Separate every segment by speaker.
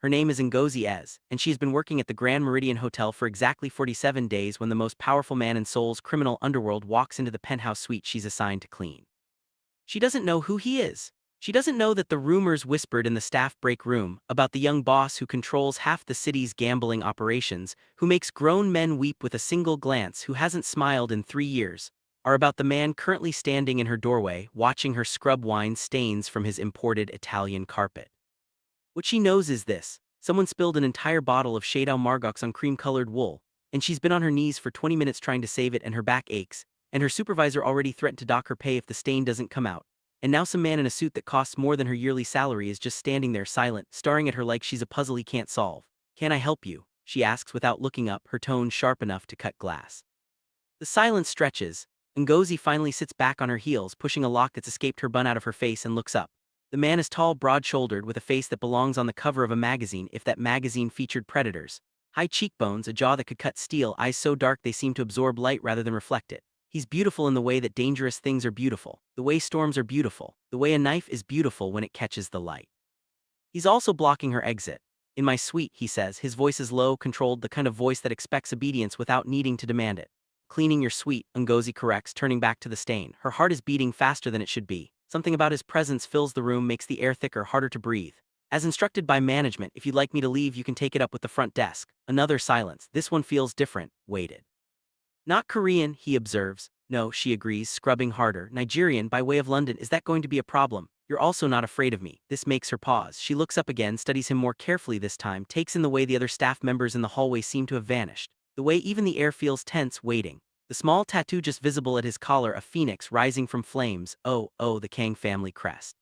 Speaker 1: Her name is Ngozi Eze, and she has been working at the Grand Meridian Hotel for exactly 47 days when the most powerful man in Seoul's criminal underworld walks into the penthouse suite she's assigned to clean. She doesn't know who he is. She doesn't know that the rumors whispered in the staff break room about the young boss who controls half the city's gambling operations, who makes grown men weep with a single glance, who hasn't smiled in 3 years, are about the man currently standing in her doorway, watching her scrub wine stains from his imported Italian carpet. What she knows is this: someone spilled an entire bottle of Shade Margox on cream-colored wool, and she's been on her knees for 20 minutes trying to save it, and her back aches, and her supervisor already threatened to dock her pay if the stain doesn't come out. And now some man in a suit that costs more than her yearly salary is just standing there silent, staring at her like she's a puzzle he can't solve. "Can I help you?" she asks without looking up, her tone sharp enough to cut glass. The silence stretches. Ngozi finally sits back on her heels, pushing a lock that's escaped her bun out of her face, and looks up. The man is tall, broad-shouldered, with a face that belongs on the cover of a magazine if that magazine featured predators. High cheekbones, a jaw that could cut steel, eyes so dark they seem to absorb light rather than reflect it. He's beautiful in the way that dangerous things are beautiful, the way storms are beautiful, the way a knife is beautiful when it catches the light. He's also blocking her exit. "In my suite," he says, his voice is low, controlled, the kind of voice that expects obedience without needing to demand it. "Cleaning your suite," Ngozi corrects, turning back to the stain. Her heart is beating faster than it should be. Something about his presence fills the room, makes the air thicker, harder to breathe. "As instructed by management, if you'd like me to leave, you can take it up with the front desk." Another silence. This one feels different, weighted. "Not Korean," he observes. "No," she agrees, scrubbing harder. "Nigerian, by way of London. Is that going to be a problem? You're also not afraid of me." This makes her pause. She looks up again, studies him more carefully this time, takes in the way the other staff members in the hallway seem to have vanished. The way even the air feels tense, waiting. The small tattoo just visible at his collar, a phoenix rising from flames. Oh, the Kang family crest.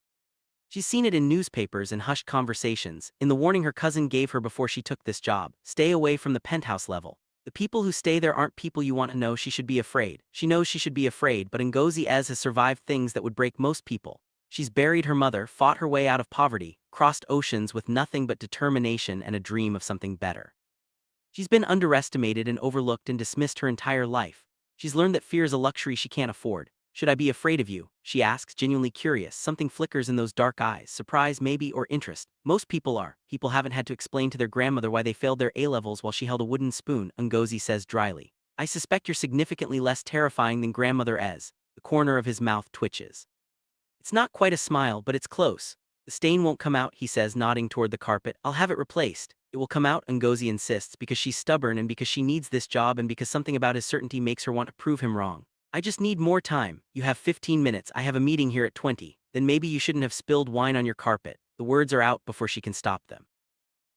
Speaker 1: She's seen it in newspapers and hushed conversations, in the warning her cousin gave her before she took this job: stay away from the penthouse level. The people who stay there aren't people you want to know. She should be afraid. She knows she should be afraid, but Ngozi Eze has survived things that would break most people. She's buried her mother, fought her way out of poverty, crossed oceans with nothing but determination and a dream of something better. She's been underestimated and overlooked and dismissed her entire life. She's learned that fear is a luxury she can't afford. "Should I be afraid of you?" she asks, genuinely curious. Something flickers in those dark eyes, surprise maybe, or interest. "Most people are. People haven't had to explain to their grandmother why they failed their A-levels while she held a wooden spoon," Ngozi says dryly. "I suspect you're significantly less terrifying than Grandmother Eze." The corner of his mouth twitches. It's not quite a smile, but it's close. "The stain won't come out," he says, nodding toward the carpet. "I'll have it replaced." "It will come out," Ngozi insists, because she's stubborn and because she needs this job and because something about his certainty makes her want to prove him wrong. "I just need more time." "You have 15 minutes. I have a meeting here at 20. "Then maybe you shouldn't have spilled wine on your carpet." The words are out before she can stop them.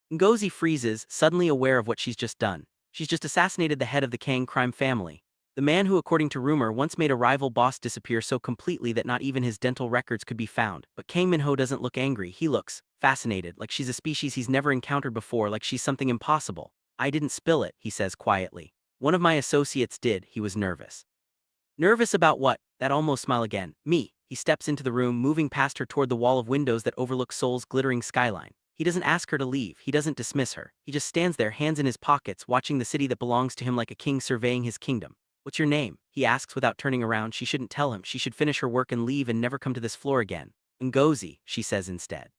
Speaker 1: Ngozi freezes, suddenly aware of what she's just done. She's just assassinated the head of the Kang crime family. The man who, according to rumor, once made a rival boss disappear so completely that not even his dental records could be found. But Kang Min-ho doesn't look angry. He looks fascinated, like she's a species he's never encountered before, like she's something impossible. "I didn't spill it," he says quietly. "One of my associates did." He was nervous. "Nervous about what?" That almost smile again. "Me." He steps into the room, moving past her toward the wall of windows that overlook Seoul's glittering skyline. He doesn't ask her to leave. He doesn't dismiss her. He just stands there, hands in his pockets, watching the city that belongs to him like a king surveying his kingdom. "What's your name?" he asks without turning around. She shouldn't tell him. She should finish her work and leave and never come to this floor again. "Ngozi," she says instead.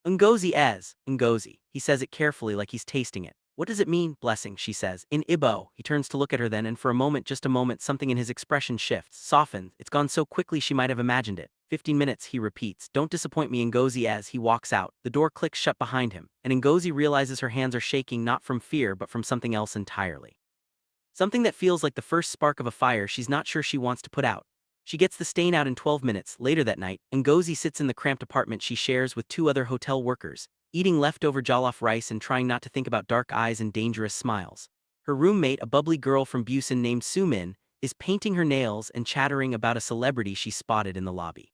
Speaker 1: "Ngozi Eze." "Ngozi." He says it carefully, like he's tasting it. "What does it mean?" "Blessing," she says. "In Igbo." He turns to look at her then, and for a moment, just a moment, something in his expression shifts, softens. It's gone so quickly she might have imagined it. 15 minutes, he repeats. "Don't disappoint me, Ngozi." As he walks out, the door clicks shut behind him, and Ngozi realizes her hands are shaking, not from fear but from something else entirely. Something that feels like the first spark of a fire she's not sure she wants to put out. She gets the stain out in 12 minutes. Later that night, Ngozi sits in the cramped apartment she shares with 2 other hotel workers, eating leftover jollof rice and trying not to think about dark eyes and dangerous smiles. Her roommate, a bubbly girl from Busan named Sumin, is painting her nails and chattering about a celebrity she spotted in the lobby.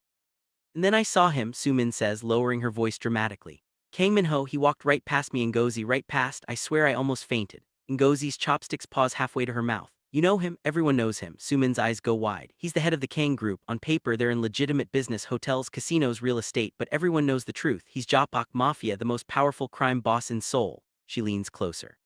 Speaker 1: "And then I saw him," Sumin says, lowering her voice dramatically. "Kang Min-ho, he walked right past me, Ngozi, right past. I swear I almost fainted." Ngozi's chopsticks pause halfway to her mouth. "You know him?" "Everyone knows him." Sumin's eyes go wide. "He's the head of the Kang Group. On paper, they're in legitimate business, hotels, casinos, real estate, but everyone knows the truth. He's Japak Mafia, the most powerful crime boss in Seoul." She leans closer.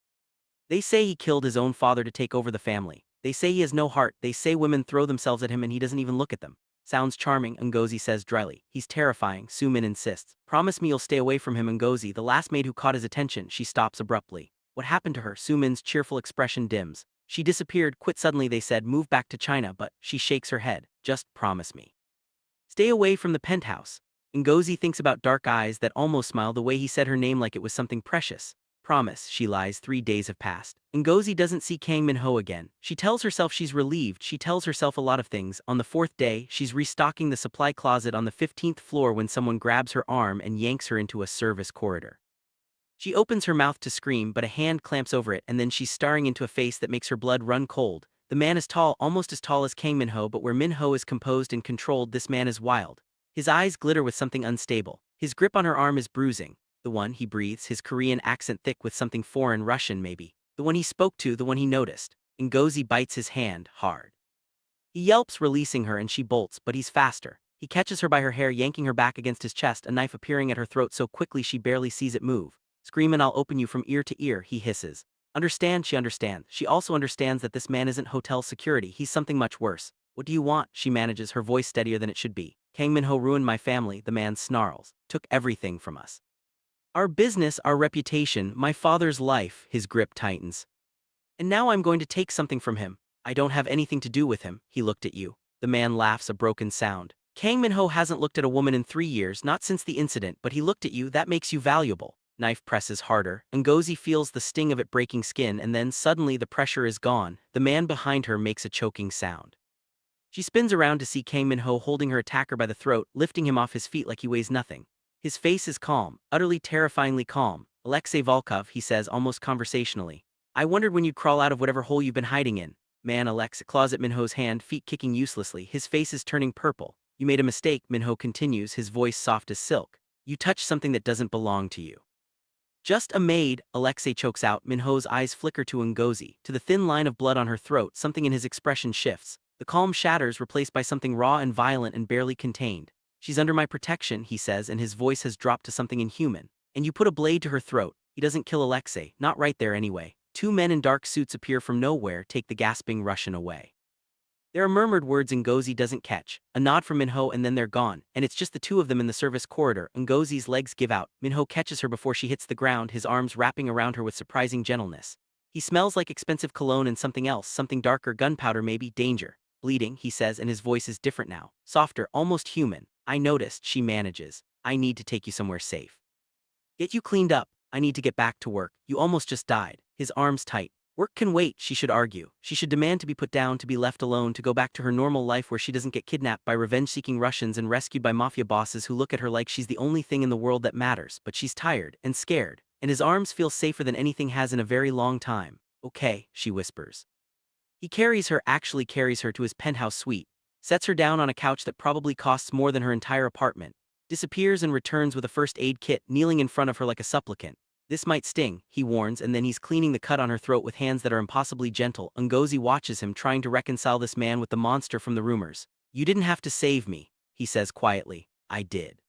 Speaker 1: "They say he killed his own father to take over the family. They say he has no heart. They say women throw themselves at him and he doesn't even look at them." Sounds charming, Ngozi says dryly. He's terrifying, Su-min insists. Promise me you'll stay away from him, Ngozi, the last maid who caught his attention. She stops abruptly. What happened to her? Su-min's cheerful expression dims. She disappeared, quit suddenly, they said, move back to China, but she shakes her head. Just promise me. Stay away from the penthouse. Ngozi thinks about dark eyes that almost smile, the way he said her name like it was something precious. Promise, she lies. 3 days have passed. Ngozi doesn't see Kang Min-ho again. She tells herself she's relieved. She tells herself a lot of things. On the 4th day, she's restocking the supply closet on the 15th floor when someone grabs her arm and yanks her into a service corridor. She opens her mouth to scream, but a hand clamps over it, and then she's staring into a face that makes her blood run cold. The man is tall, almost as tall as Kang Min-ho, but where Min-ho is composed and controlled, this man is wild. His eyes glitter with something unstable. His grip on her arm is bruising. The one, he breathes, his Korean accent thick with something foreign, Russian maybe. The one he spoke to, the one he noticed. Ngozi bites his hand hard. He yelps, releasing her, and she bolts, but he's faster. He catches her by her hair, yanking her back against his chest, a knife appearing at her throat so quickly she barely sees it move. Scream and I'll open you from ear to ear, he hisses. Understand, she understands. She also understands that this man isn't hotel security, he's something much worse. What do you want? She manages, her voice steadier than it should be. Kang Min-ho ruined my family, the man snarls. Took everything from us. Our business, our reputation, my father's life, his grip tightens. And now I'm going to take something from him. I don't have anything to do with him. He looked at you. The man laughs, a broken sound. Kang Min-ho hasn't looked at a woman in 3 years, not since the incident, but he looked at you, that makes you valuable. Knife presses harder. Ngozi feels the sting of it breaking skin, and then suddenly the pressure is gone. The man behind her makes a choking sound. She spins around to see Kang Min-ho holding her attacker by the throat, lifting him off his feet like he weighs nothing. His face is calm, utterly terrifyingly calm. Alexei Volkov, he says almost conversationally. I wondered when you'd crawl out of whatever hole you've been hiding in. Man, Alexei claws at Min-ho's hand, feet kicking uselessly. His face is turning purple. You made a mistake, Min-ho continues, his voice soft as silk. You touched something that doesn't belong to you. Just a maid, Alexei chokes out. Min-ho's eyes flicker to Ngozi, to the thin line of blood on her throat. Something in his expression shifts. The calm shatters, replaced by something raw and violent and barely contained. She's under my protection, he says, and his voice has dropped to something inhuman. And you put a blade to her throat. He doesn't kill Alexei, not right there anyway. 2 men in dark suits appear from nowhere, take the gasping Russian away. There are murmured words Ngozi doesn't catch, a nod from Min-ho, and then they're gone, and it's just the 2 of them in the service corridor. Ngozi's legs give out. Min-ho catches her before she hits the ground, his arms wrapping around her with surprising gentleness. He smells like expensive cologne and something else, something darker, gunpowder maybe, danger. Bleeding, he says, and his voice is different now, softer, almost human. I noticed, she manages. I need to take you somewhere safe. Get you cleaned up. I need to get back to work. You almost just died. His arms tight. Work can wait, she should argue. She should demand to be put down, to be left alone, to go back to her normal life where she doesn't get kidnapped by revenge-seeking Russians and rescued by mafia bosses who look at her like she's the only thing in the world that matters. But she's tired and scared, and his arms feel safer than anything has in a very long time. Okay, she whispers. He carries her, actually carries her to his penthouse suite, sets her down on a couch that probably costs more than her entire apartment, disappears and returns with a first aid kit, kneeling in front of her like a supplicant. This might sting, he warns, and then he's cleaning the cut on her throat with hands that are impossibly gentle. Ngozi watches him, trying to reconcile this man with the monster from the rumors. You didn't have to save me, he says quietly. I did.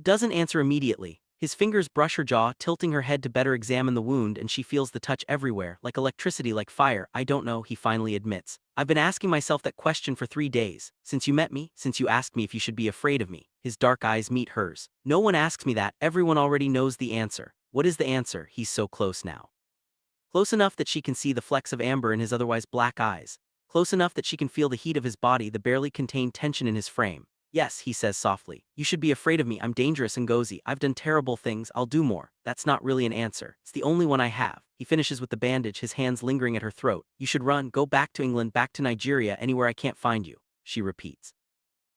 Speaker 1: Doesn't answer immediately. His fingers brush her jaw, tilting her head to better examine the wound, and she feels the touch everywhere, like electricity, like fire. I don't know, he finally admits. I've been asking myself that question for 3 days. Since you met me, since you asked me if you should be afraid of me. His dark eyes meet hers. No one asks me that, everyone already knows the answer. What is the answer? He's so close now. Close enough that she can see the flecks of amber in his otherwise black eyes. Close enough that she can feel the heat of his body, the barely contained tension in his frame. Yes, he says softly. You should be afraid of me. I'm dangerous, Ngozi. I've done terrible things. I'll do more. That's not really an answer. It's the only one I have. He finishes with the bandage, his hands lingering at her throat. You should run, go back to England, back to Nigeria, anywhere I can't find you, she repeats.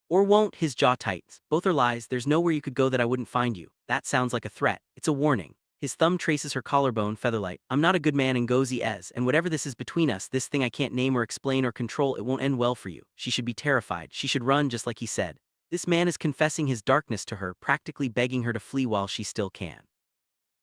Speaker 1: Or won't, his jaw tightens. Both are lies. There's nowhere you could go that I wouldn't find you. That sounds like a threat. It's a warning. His thumb traces her collarbone, featherlight. I'm not a good man, Ngozi Eze, and whatever this is between us, this thing I can't name or explain or control, it won't end well for you. She should be terrified. She should run just like he said. This man is confessing his darkness to her, practically begging her to flee while she still can.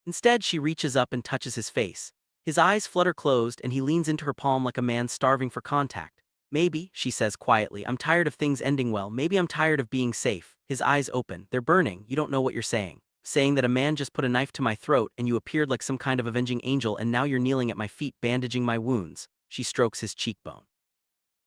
Speaker 1: Instead, she reaches up and touches his face. His eyes flutter closed, and he leans into her palm like a man starving for contact. Maybe, she says quietly, I'm tired of things ending well. Maybe I'm tired of being safe. His eyes open. They're burning. You don't know what you're saying. Saying that a man just put a knife to my throat and you appeared like some kind of avenging angel and now you're kneeling at my feet bandaging my wounds. She strokes his cheekbone.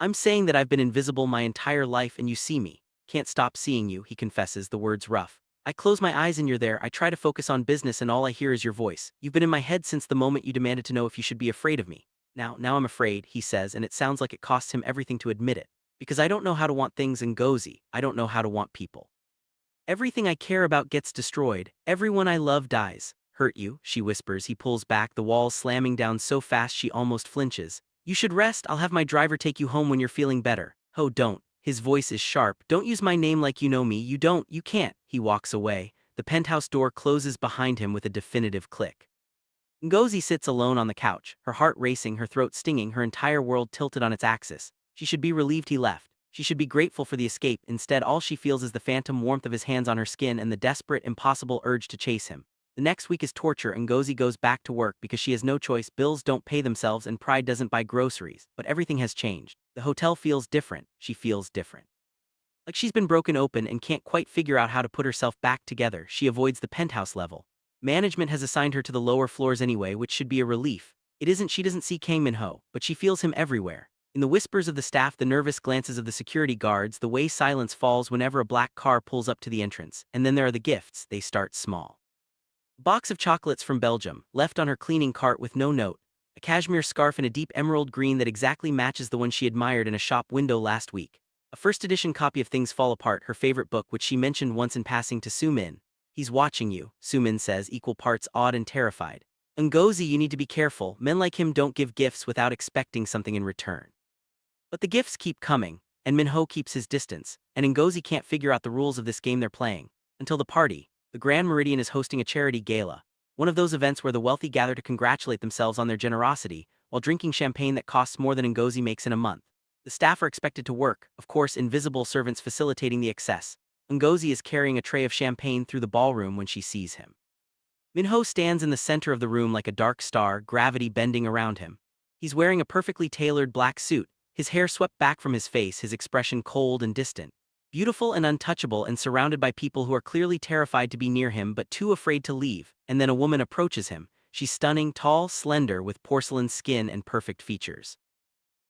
Speaker 1: I'm saying that I've been invisible my entire life and you see me. Can't stop seeing you, he confesses, the words rough. I close my eyes and you're there. I try to focus on business and all I hear is your voice. You've been in my head since the moment you demanded to know if you should be afraid of me. Now I'm afraid, he says, and it sounds like it costs him everything to admit it. Because I don't know how to want things in Ngozi. I don't know how to want people. Everything I care about gets destroyed. Everyone I love dies. Hurt you, she whispers. He pulls back, the walls slamming down so fast she almost flinches. You should rest. I'll have my driver take you home when you're feeling better. Oh, don't. His voice is sharp. Don't use my name like you know me. You don't. You can't. He walks away. The penthouse door closes behind him with a definitive click. Ngozi sits alone on the couch, her heart racing, her throat stinging, her entire world tilted on its axis. She should be relieved he left. She should be grateful for the escape. Instead, all she feels is the phantom warmth of his hands on her skin and the desperate, impossible urge to chase him. The next week is torture and Ngozi goes back to work because she has no choice. Bills don't pay themselves and pride doesn't buy groceries. But everything has changed. The hotel feels different. She feels different. Like she's been broken open and can't quite figure out how to put herself back together. She avoids the penthouse level. Management has assigned her to the lower floors anyway, which should be a relief. It isn't. She doesn't see Kang Min-ho, but she feels him everywhere. In the whispers of the staff, the nervous glances of the security guards, the way silence falls whenever a black car pulls up to the entrance. And then there are the gifts. They start small. A box of chocolates from Belgium, left on her cleaning cart with no note. A cashmere scarf in a deep emerald green that exactly matches the one she admired in a shop window last week. A first edition copy of Things Fall Apart, her favorite book, which she mentioned once in passing to Soo-min. He's watching you, Soo-min says, equal parts awed and terrified. Ngozi, you need to be careful. Men like him don't give gifts without expecting something in return. But the gifts keep coming, and Min-ho keeps his distance, and Ngozi can't figure out the rules of this game they're playing. Until the party. The Grand Meridian is hosting a charity gala, one of those events where the wealthy gather to congratulate themselves on their generosity, while drinking champagne that costs more than Ngozi makes in a month. The staff are expected to work, of course, invisible servants facilitating the excess. Ngozi is carrying a tray of champagne through the ballroom when she sees him. Min-ho stands in the center of the room like a dark star, gravity bending around him. He's wearing a perfectly tailored black suit, his hair swept back from his face, his expression cold and distant. Beautiful and untouchable and surrounded by people who are clearly terrified to be near him but too afraid to leave, and then a woman approaches him. She's stunning, tall, slender, with porcelain skin and perfect features.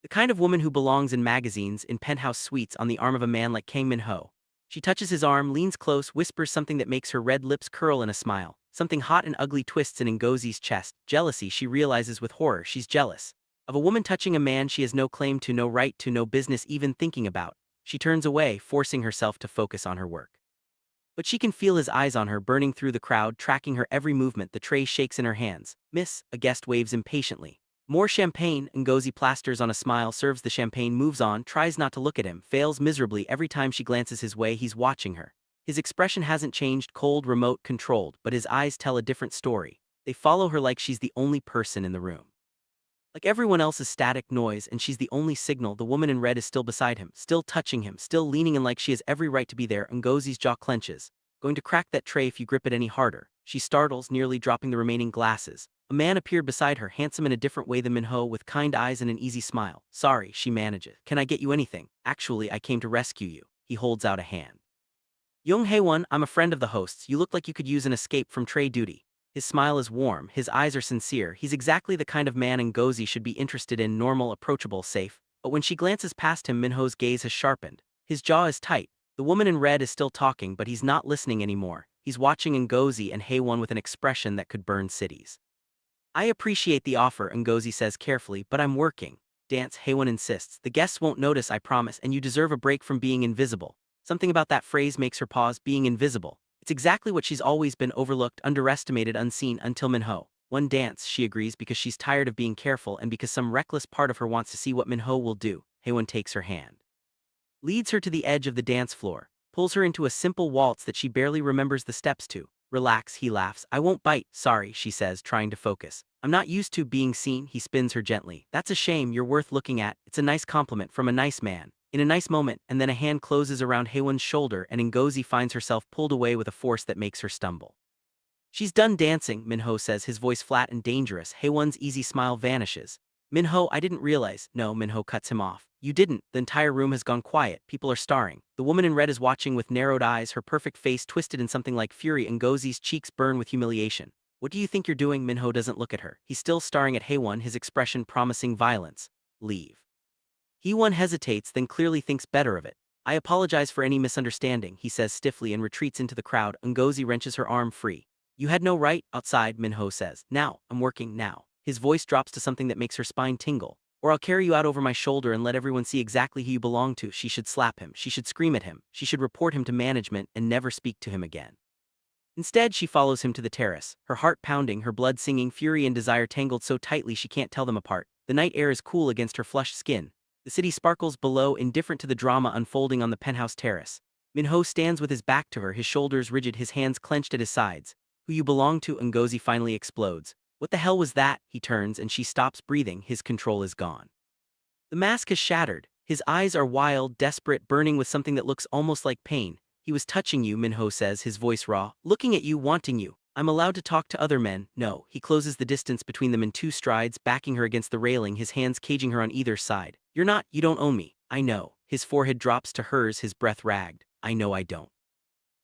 Speaker 1: The kind of woman who belongs in magazines, in penthouse suites on the arm of a man like Kang Min-ho. She touches his arm, leans close, whispers something that makes her red lips curl in a smile. Something hot and ugly twists in Ngozi's chest. Jealousy, she realizes with horror. She's jealous of a woman touching a man she has no claim to, no right to, no business even thinking about. She turns away, forcing herself to focus on her work. But she can feel his eyes on her, burning through the crowd, tracking her every movement. The tray shakes in her hands. Miss, a guest waves impatiently. More champagne. Ngozi plasters on a smile, serves the champagne, moves on, tries not to look at him, fails miserably every time she glances his way. He's watching her. His expression hasn't changed, cold, remote, controlled, but his eyes tell a different story. They follow her like she's the only person in the room. Like everyone else is static noise, and she's the only signal. The woman in red is still beside him, still touching him, still leaning in like she has every right to be there. Ngozi's jaw clenches. Going to crack that tray if you grip it any harder. She startles, nearly dropping the remaining glasses. A man appeared beside her, handsome in a different way than Min-ho, with kind eyes and an easy smile. Sorry, she manages. Can I get you anything? Actually, I came to rescue you. He holds out a hand. Young Hae-won, I'm a friend of the host's. You look like you could use an escape from tray duty. His smile is warm, his eyes are sincere. He's exactly the kind of man Ngozi should be interested in, normal, approachable, safe. But when she glances past him, Min-ho's gaze has sharpened. His jaw is tight. The woman in red is still talking, but he's not listening anymore. He's watching Ngozi and Hae-won with an expression that could burn cities. I appreciate the offer, Ngozi says carefully, but I'm working. Dance, Hae-won insists. The guests won't notice, I promise, and you deserve a break from being invisible. Something about that phrase makes her pause, being invisible. It's exactly what she's always been, overlooked, underestimated, unseen, until Min-ho. One dance, she agrees, because she's tired of being careful and because some reckless part of her wants to see what Min-ho will do. Hae-won takes her hand, leads her to the edge of the dance floor, pulls her into a simple waltz that she barely remembers the steps to. Relax, he laughs. I won't bite. Sorry, she says, trying to focus. I'm not used to being seen. He spins her gently. That's a shame. You're worth looking at. It's a nice compliment from a nice man. In a nice moment, and then a hand closes around Hae-won's shoulder and Ngozi finds herself pulled away with a force that makes her stumble. She's done dancing, Min-ho says, his voice flat and dangerous. Hae-won's easy smile vanishes. Min-ho, I didn't realize. No, Min-ho cuts him off. You didn't. The entire room has gone quiet. People are staring. The woman in red is watching with narrowed eyes, her perfect face twisted in something like fury. Ngozi's cheeks burn with humiliation. What do you think you're doing? Min-ho doesn't look at her. He's still staring at Hae-won, his expression promising violence. Leave. Hee-won hesitates, then clearly thinks better of it. I apologize for any misunderstanding, he says stiffly and retreats into the crowd. Ngozi wrenches her arm free. You had no right, outside, Min-ho says. Now, I'm working now. His voice drops to something that makes her spine tingle. Or I'll carry you out over my shoulder and let everyone see exactly who you belong to. She should slap him. She should scream at him. She should report him to management and never speak to him again. Instead, she follows him to the terrace, her heart pounding, her blood singing, fury and desire tangled so tightly she can't tell them apart. The night air is cool against her flushed skin. The city sparkles below, indifferent to the drama unfolding on the penthouse terrace. Min-ho stands with his back to her, his shoulders rigid, his hands clenched at his sides. Who you belong to? Ngozi finally explodes. What the hell was that? He turns and she stops breathing, his control is gone. The mask has shattered. His eyes are wild, desperate, burning with something that looks almost like pain. He was touching you, Min-ho says, his voice raw. Looking at you, wanting you. I'm allowed to talk to other men. No. He closes the distance between them in 2 strides, backing her against the railing, his hands caging her on either side. You're not, you don't own me. I know. His forehead drops to hers, his breath ragged. I know I don't.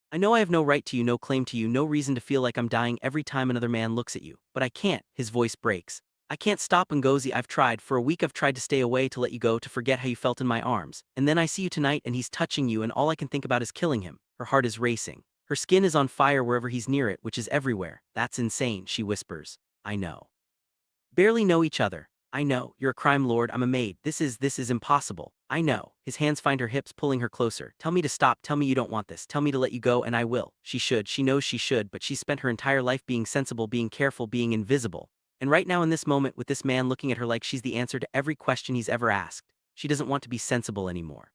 Speaker 1: I know I have no right to you, no claim to you, no reason to feel like I'm dying every time another man looks at you. But I can't. His voice breaks. I can't stop, Ngozi. I've tried. For a week I've tried to stay away, to let you go, to forget how you felt in my arms. And then I see you tonight and he's touching you and all I can think about is killing him. Her heart is racing. Her skin is on fire wherever he's near it, which is everywhere. That's insane, she whispers. I know. Barely know each other. I know. You're a crime lord, I'm a maid. This is impossible. I know. His hands find her hips, pulling her closer. Tell me to stop, tell me you don't want this, tell me to let you go and I will. She should, she knows she should, but she's spent her entire life being sensible, being careful, being invisible. And right now in this moment, with this man looking at her like she's the answer to every question he's ever asked, she doesn't want to be sensible anymore.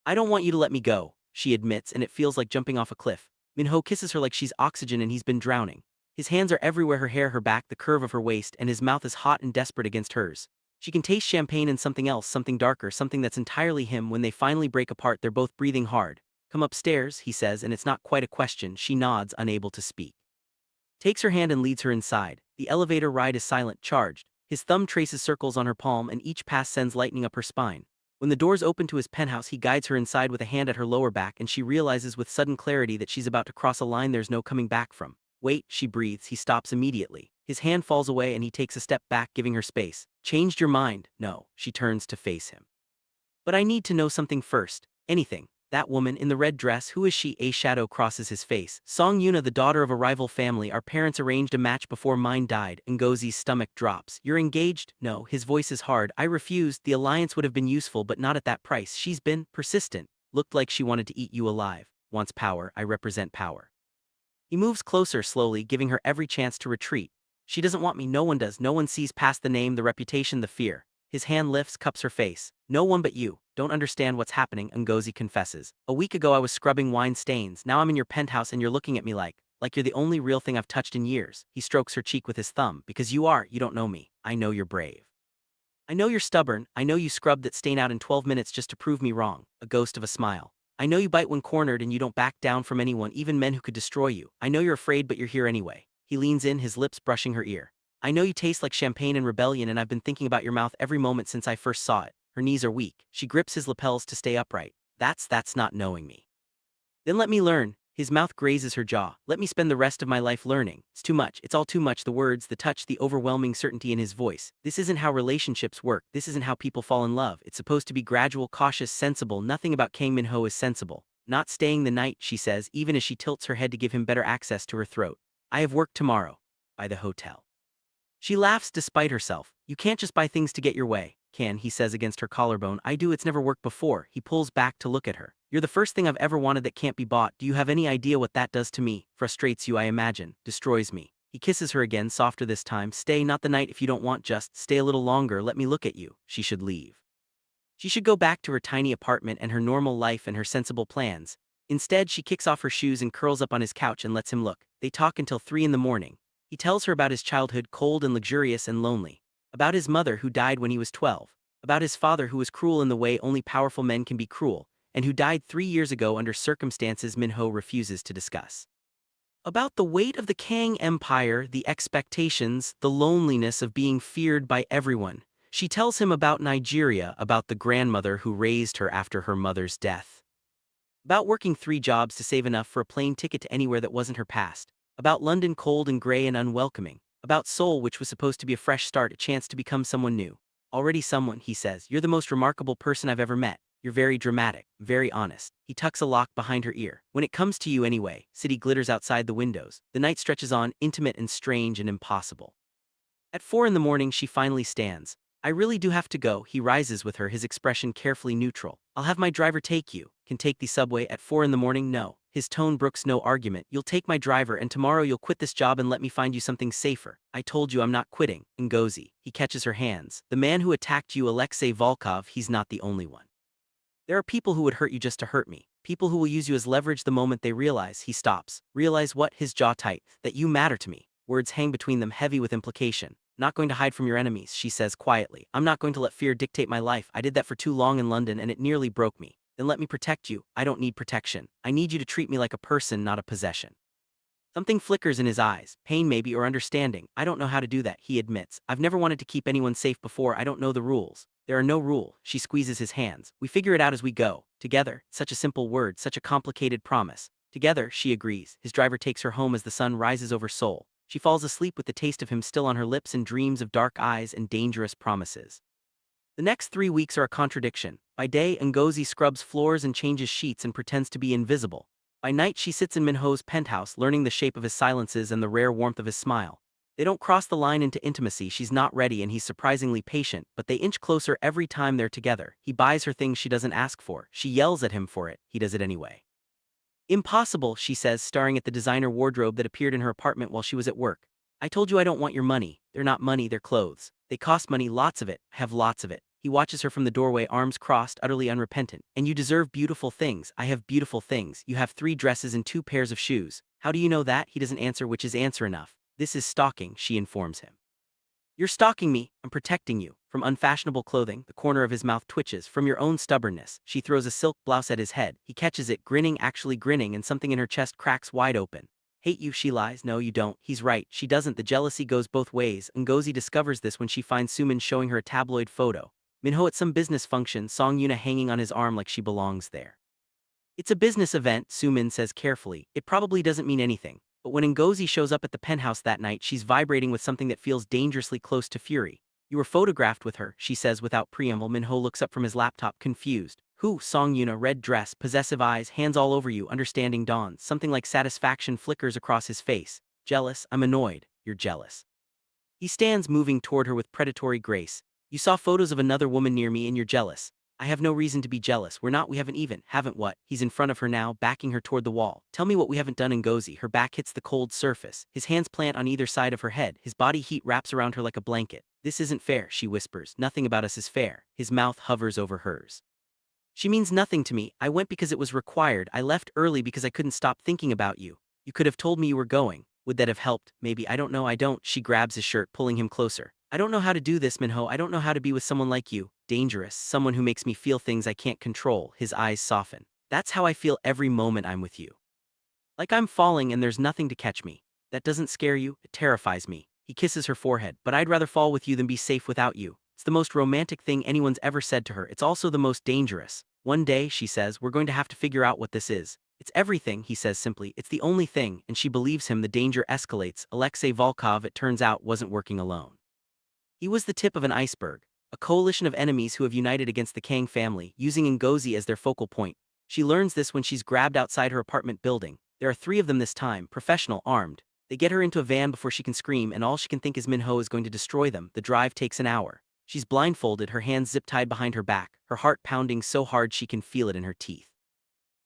Speaker 1: I don't want you to let me go, she admits, and it feels like jumping off a cliff. Min-ho kisses her like she's oxygen and he's been drowning. His hands are everywhere, her hair, her back, the curve of her waist, and his mouth is hot and desperate against hers. She can taste champagne and something else, something darker, something that's entirely him. When they finally break apart, they're both breathing hard. Come upstairs, he says, and it's not quite a question. She nods, unable to speak. Takes her hand and leads her inside. The elevator ride is silent, charged. His thumb traces circles on her palm and each pass sends lightning up her spine. When the doors open to his penthouse, he guides her inside with a hand at her lower back, and she realizes with sudden clarity that she's about to cross a line there's no coming back from. Wait, she breathes. He stops immediately. His hand falls away and he takes a step back, giving her space. Changed your mind? No. She turns to face him. But I need to know something first. Anything. That woman in the red dress, who is she? A shadow crosses his face. Song Yuna, the daughter of a rival family. Our parents arranged a match before mine died. Ngozi's stomach drops. You're engaged? No. His voice is hard. I refused. The alliance would have been useful, but not at that price. She's been persistent. Looked like she wanted to eat you alive. Wants power. I represent power. He moves closer slowly, giving her every chance to retreat. She doesn't want me. No one does. No one sees past the name, the reputation, the fear. His hand lifts, cups her face. No one but you. Don't understand what's happening, Ngozi confesses. A week ago I was scrubbing wine stains. Now I'm in your penthouse and you're looking at me like you're the only real thing I've touched in years. He strokes her cheek with his thumb. Because you don't know me. I know you're brave. I know you're stubborn. I know you scrubbed that stain out in 12 minutes just to prove me wrong. A ghost of a smile. I know you bite when cornered and you don't back down from anyone, even men who could destroy you. I know you're afraid, but you're here anyway. He leans in, his lips brushing her ear. I know you taste like champagne and rebellion, and I've been thinking about your mouth every moment since I first saw it. Her knees are weak. She grips his lapels to stay upright. That's not knowing me. Then let me learn. His mouth grazes her jaw. Let me spend the rest of my life learning. It's too much. It's all too much. The words, the touch, the overwhelming certainty in his voice. This isn't how relationships work. This isn't how people fall in love. It's supposed to be gradual, cautious, sensible. Nothing about Kang Min-ho is sensible. Not staying the night, she says, even as she tilts her head to give him better access to her throat. I have work tomorrow. By the hotel. She laughs despite herself. You can't just buy things to get your way. Can, he says against her collarbone. I do. It's never worked before. He pulls back to look at her. You're the first thing I've ever wanted that can't be bought. Do you have any idea what that does to me? Frustrates you, I imagine. Destroys me. He kisses her again, softer this time. Stay, not the night if you don't want, just stay a little longer. Let me look at you. She should leave. She should go back to her tiny apartment and her normal life and her sensible plans. Instead, she kicks off her shoes and curls up on his couch and lets him look. They talk until 3 in the morning. He tells her about his childhood, cold and luxurious and lonely. About his mother who died when he was 12. About his father who was cruel in the way only powerful men can be cruel, and who died 3 years ago under circumstances Min-ho refuses to discuss. About the weight of the Kang Empire, the expectations, the loneliness of being feared by everyone. She tells him about Nigeria, about the grandmother who raised her after her mother's death. About working 3 jobs to save enough for a plane ticket to anywhere that wasn't her past. About London, cold and grey and unwelcoming. About Seoul, which was supposed to be a fresh start, a chance to become someone new. Already someone, he says. You're the most remarkable person I've ever met. You're very dramatic, very honest. He tucks a lock behind her ear. When it comes to you anyway, city glitters outside the windows. The night stretches on, intimate and strange and impossible. At 4 in the morning she finally stands. I really do have to go. He rises with her, his expression carefully neutral. I'll have my driver take you. Can take the subway at 4 in the morning? No. His tone brooks no argument. You'll take my driver and tomorrow you'll quit this job and let me find you something safer. I told you I'm not quitting. Ngozi. He catches her hands. The man who attacked you, Alexei Volkov, he's not the only one. There are people who would hurt you just to hurt me. People who will use you as leverage the moment they realize. He stops. Realize what? His jaw tight. That you matter to me. Words hang between them, heavy with implication. Not going to hide from your enemies, she says quietly. I'm not going to let fear dictate my life. I did that for too long in London and it nearly broke me. Then let me protect you. I don't need protection. I need you to treat me like a person, not a possession. Something flickers in his eyes, pain maybe or understanding. I don't know how to do that, he admits. I've never wanted to keep anyone safe before. I don't know the rules. There are no rules. She squeezes his hands. We figure it out as we go. Together. Such a simple word, such a complicated promise. Together, she agrees. His driver takes her home as the sun rises over Seoul. She falls asleep with the taste of him still on her lips and dreams of dark eyes and dangerous promises. The next 3 weeks are a contradiction. By day, Ngozi scrubs floors and changes sheets and pretends to be invisible. By night, she sits in Min-ho's penthouse, learning the shape of his silences and the rare warmth of his smile. They don't cross the line into intimacy. She's not ready and he's surprisingly patient, but they inch closer every time they're together. He buys her things she doesn't ask for. She yells at him for it. He does it anyway. Impossible, she says, staring at the designer wardrobe that appeared in her apartment while she was at work. I told you I don't want your money. They're not money, they're clothes. They cost money, lots of it. I have lots of it. He watches her from the doorway, arms crossed, utterly unrepentant. And you deserve beautiful things. I have beautiful things. You have 3 dresses and 2 pairs of shoes. How do you know that? He doesn't answer, which is answer enough. This is stalking, she informs him. You're stalking me. I'm protecting you. From unfashionable clothing, the corner of his mouth twitches. From your own stubbornness. She throws a silk blouse at his head. He catches it, grinning, actually grinning, and something in her chest cracks wide open. Hate you, she lies. No, you don't. He's right. She doesn't. The jealousy goes both ways. Ngozi discovers this when she finds Sumin showing her a tabloid photo. Min-ho at some business function, Song Yuna hanging on his arm like she belongs there. It's a business event, Sumin says carefully. It probably doesn't mean anything. But when Ngozi shows up at the penthouse that night, she's vibrating with something that feels dangerously close to fury. You were photographed with her, she says without preamble. Min-ho looks up from his laptop, confused. Who? Song Yuna, red dress, possessive eyes, hands all over you, understanding dawns. Something like satisfaction flickers across his face. Jealous? I'm annoyed. You're jealous. He stands, moving toward her with predatory grace. You saw photos of another woman near me and you're jealous. I have no reason to be jealous. We haven't what? He's in front of her now, backing her toward the wall. Tell me what we haven't done. Ngozi. Her back hits the cold surface. His hands plant on either side of her head. His body heat wraps around her like a blanket. This isn't fair, she whispers. Nothing about us is fair. His mouth hovers over hers. She means nothing to me. I went because it was required. I left early because I couldn't stop thinking about you. You could have told me you were going. Would that have helped? Maybe. I don't know. I don't. She grabs his shirt, pulling him closer. I don't know how to do this, Min-ho. I don't know how to be with someone like you. Dangerous. Someone who makes me feel things I can't control. His eyes soften. That's how I feel every moment I'm with you. Like I'm falling and there's nothing to catch me. That doesn't scare you? It terrifies me. He kisses her forehead. But I'd rather fall with you than be safe without you. It's the most romantic thing anyone's ever said to her. It's also the most dangerous. One day, she says, we're going to have to figure out what this is. It's everything, he says simply. It's the only thing, and she believes him. The danger escalates. Alexei Volkov, it turns out, wasn't working alone. He was the tip of an iceberg, a coalition of enemies who have united against the Kang family, using Ngozi as their focal point. She learns this when she's grabbed outside her apartment building. There are 3 of them this time, professional, armed. They get her into a van before she can scream, and all she can think is Min-ho is going to destroy them. The drive takes an hour. She's blindfolded, her hands zip-tied behind her back, her heart pounding so hard she can feel it in her teeth.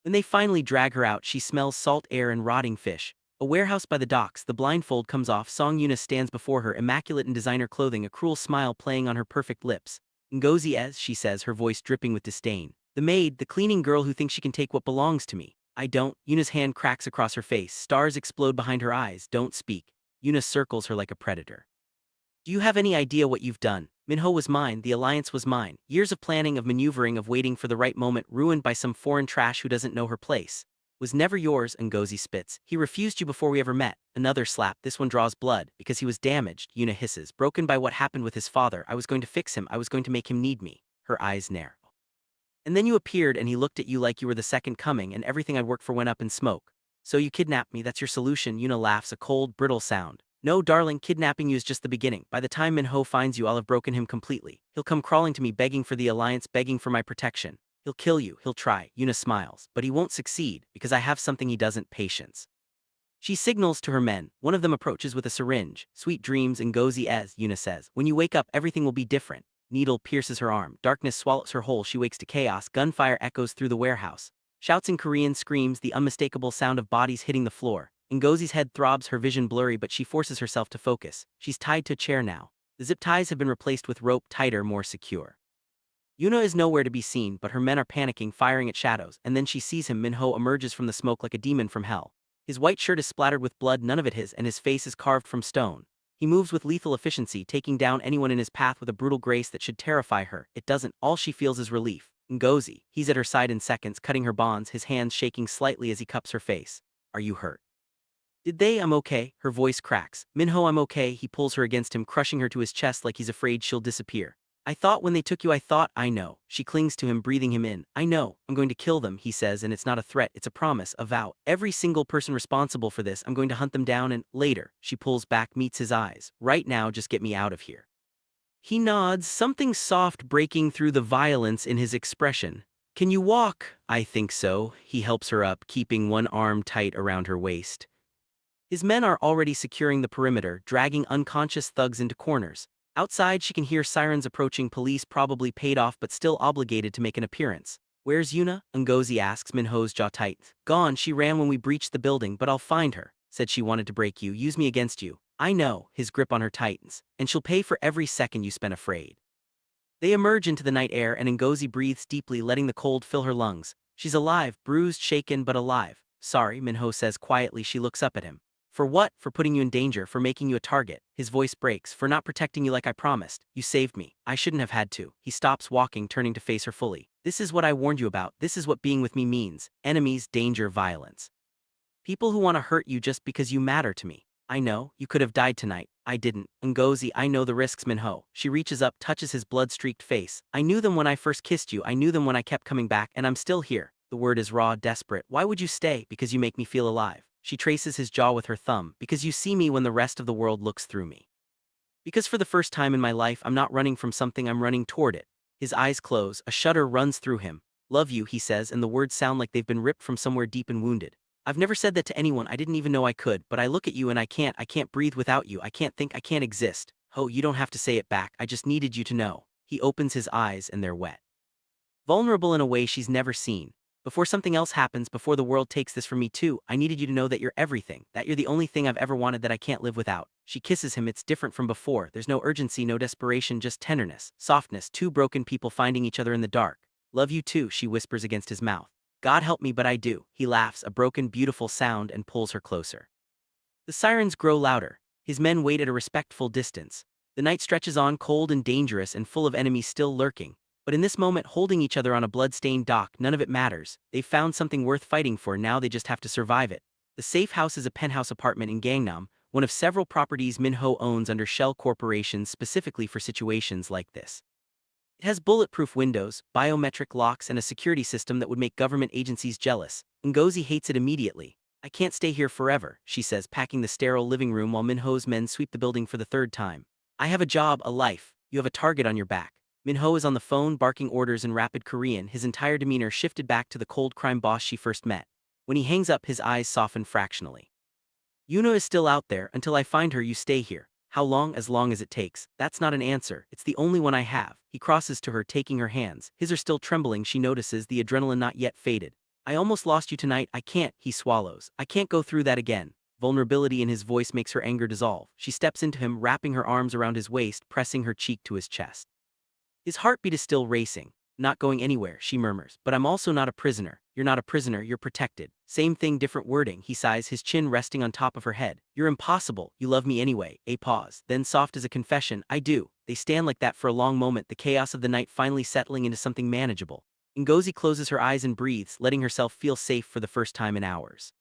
Speaker 1: When they finally drag her out, she smells salt air and rotting fish. A warehouse by the docks, the blindfold comes off. Song Yuna stands before her, immaculate in designer clothing, a cruel smile playing on her perfect lips. Ngozi Eze, she says, her voice dripping with disdain. The maid, the cleaning girl who thinks she can take what belongs to me. I don't. Yuna's hand cracks across her face. Stars explode behind her eyes. Don't speak. Yuna circles her like a predator. Do you have any idea what you've done? Min-ho was mine, the alliance was mine. Years of planning, of maneuvering, of waiting for the right moment, ruined by some foreign trash who doesn't know her place. Was never yours, Ngozi spits. He refused you before we ever met. Another slap, this one draws blood, because he was damaged, Yuna hisses, broken by what happened with his father. I was going to fix him, I was going to make him need me. Her eyes narrow. And then you appeared and he looked at you like you were the second coming and everything I'd worked for went up in smoke. So you kidnapped me, that's your solution, Yuna laughs, a cold, brittle sound. No, darling, kidnapping you is just the beginning. By the time Min-ho finds you, I'll have broken him completely. He'll come crawling to me begging for the alliance, begging for my protection. He'll kill you, he'll try, Yuna smiles, but he won't succeed, because I have something he doesn't, patience. She signals to her men. One of them approaches with a syringe. Sweet dreams, Ngozi Eze, Yuna says. When you wake up, everything will be different. Needle pierces her arm. Darkness swallows her whole. She wakes to chaos. Gunfire echoes through the warehouse. Shouts in Korean, screams, the unmistakable sound of bodies hitting the floor. Ngozi's head throbs, her vision blurry, but she forces herself to focus. She's tied to a chair now. The zip ties have been replaced with rope, tighter, more secure. Yuna is nowhere to be seen, but her men are panicking, firing at shadows, and then she sees him. Min-ho emerges from the smoke like a demon from hell. His white shirt is splattered with blood, none of it his, and his face is carved from stone. He moves with lethal efficiency, taking down anyone in his path with a brutal grace that should terrify her. It doesn't. All she feels is relief. Ngozi, he's at her side in seconds, cutting her bonds, his hands shaking slightly as he cups her face. Are you hurt? Did they? I'm okay. Her voice cracks. Min-ho, I'm okay. He pulls her against him, crushing her to his chest like he's afraid she'll disappear. I thought when they took you, I know. She clings to him, breathing him in. I know. I'm going to kill them, he says, and it's not a threat, it's a promise, a vow. Every single person responsible for this, I'm going to hunt them down and, later, she pulls back, meets his eyes. Right now, just get me out of here. He nods, something soft breaking through the violence in his expression. Can you walk? I think so. He helps her up, keeping one arm tight around her waist. His men are already securing the perimeter, dragging unconscious thugs into corners. Outside, she can hear sirens approaching, police probably paid off but still obligated to make an appearance. Where's Yuna? Ngozi asks, Min-ho's jaw tight. Gone, she ran when we breached the building, but I'll find her. Said she wanted to break you, use me against you. I know, his grip on her tightens. And she'll pay for every second you spent afraid. They emerge into the night air and Ngozi breathes deeply, letting the cold fill her lungs. She's alive, bruised, shaken, but alive. Sorry, Min-ho says quietly. She looks up at him. For what? For putting you in danger, for making you a target. His voice breaks. For not protecting you like I promised. You saved me. I shouldn't have had to. He stops walking, turning to face her fully. This is what I warned you about. This is what being with me means. Enemies, danger, violence. People who want to hurt you just because you matter to me. I know, you could have died tonight. I didn't. Ngozi, I know the risks, Min-ho. She reaches up, touches his blood-streaked face. I knew them when I first kissed you. I knew them when I kept coming back, and I'm still here. The word is raw, desperate. Why would you stay? Because you make me feel alive. She traces his jaw with her thumb. Because you see me when the rest of the world looks through me. Because for the first time in my life, I'm not running from something, I'm running toward it. His eyes close, a shudder runs through him. Love you, he says, and the words sound like they've been ripped from somewhere deep and wounded. I've never said that to anyone, I didn't even know I could, but I look at you and I can't breathe without you, I can't think, I can't exist. Oh, you don't have to say it back, I just needed you to know. He opens his eyes and they're wet. Vulnerable in a way she's never seen. Before something else happens, before the world takes this from me too, I needed you to know that you're everything, that you're the only thing I've ever wanted that I can't live without. She kisses him, it's different from before, there's no urgency, no desperation, just tenderness, softness, two broken people finding each other in the dark. Love you too, she whispers against his mouth. God help me, but I do. He laughs, a broken, beautiful sound, and pulls her closer. The sirens grow louder. His men wait at a respectful distance. The night stretches on, cold and dangerous and full of enemies still lurking. But in this moment, holding each other on a blood-stained dock, none of it matters. They've found something worth fighting for, now they just have to survive it. The safe house is a penthouse apartment in Gangnam, one of several properties Min-ho owns under shell corporations specifically for situations like this. It has bulletproof windows, biometric locks, and a security system that would make government agencies jealous. Ngozi hates it immediately. I can't stay here forever, she says, packing the sterile living room while Min-ho's men sweep the building for the third time. I have a job, a life. You have a target on your back. Min-ho is on the phone, barking orders in rapid Korean, his entire demeanor shifted back to the cold crime boss she first met. When he hangs up, his eyes soften fractionally. Yuna is still out there. Until I find her, you stay here. How long? As long as it takes. That's not an answer, it's the only one I have. He crosses to her, taking her hands. His are still trembling, she notices, the adrenaline not yet faded. I almost lost you tonight, I can't, he swallows. I can't go through that again. Vulnerability in his voice makes her anger dissolve. She steps into him, wrapping her arms around his waist, pressing her cheek to his chest. His heartbeat is still racing. Not going anywhere, she murmurs. But I'm also not a prisoner. You're not a prisoner, you're protected. Same thing, different wording, he sighs, his chin resting on top of her head. You're impossible, you love me anyway. A pause, then soft as a confession, I do. They stand like that for a long moment, the chaos of the night finally settling into something manageable. Ngozi closes her eyes and breathes, letting herself feel safe for the first time in hours.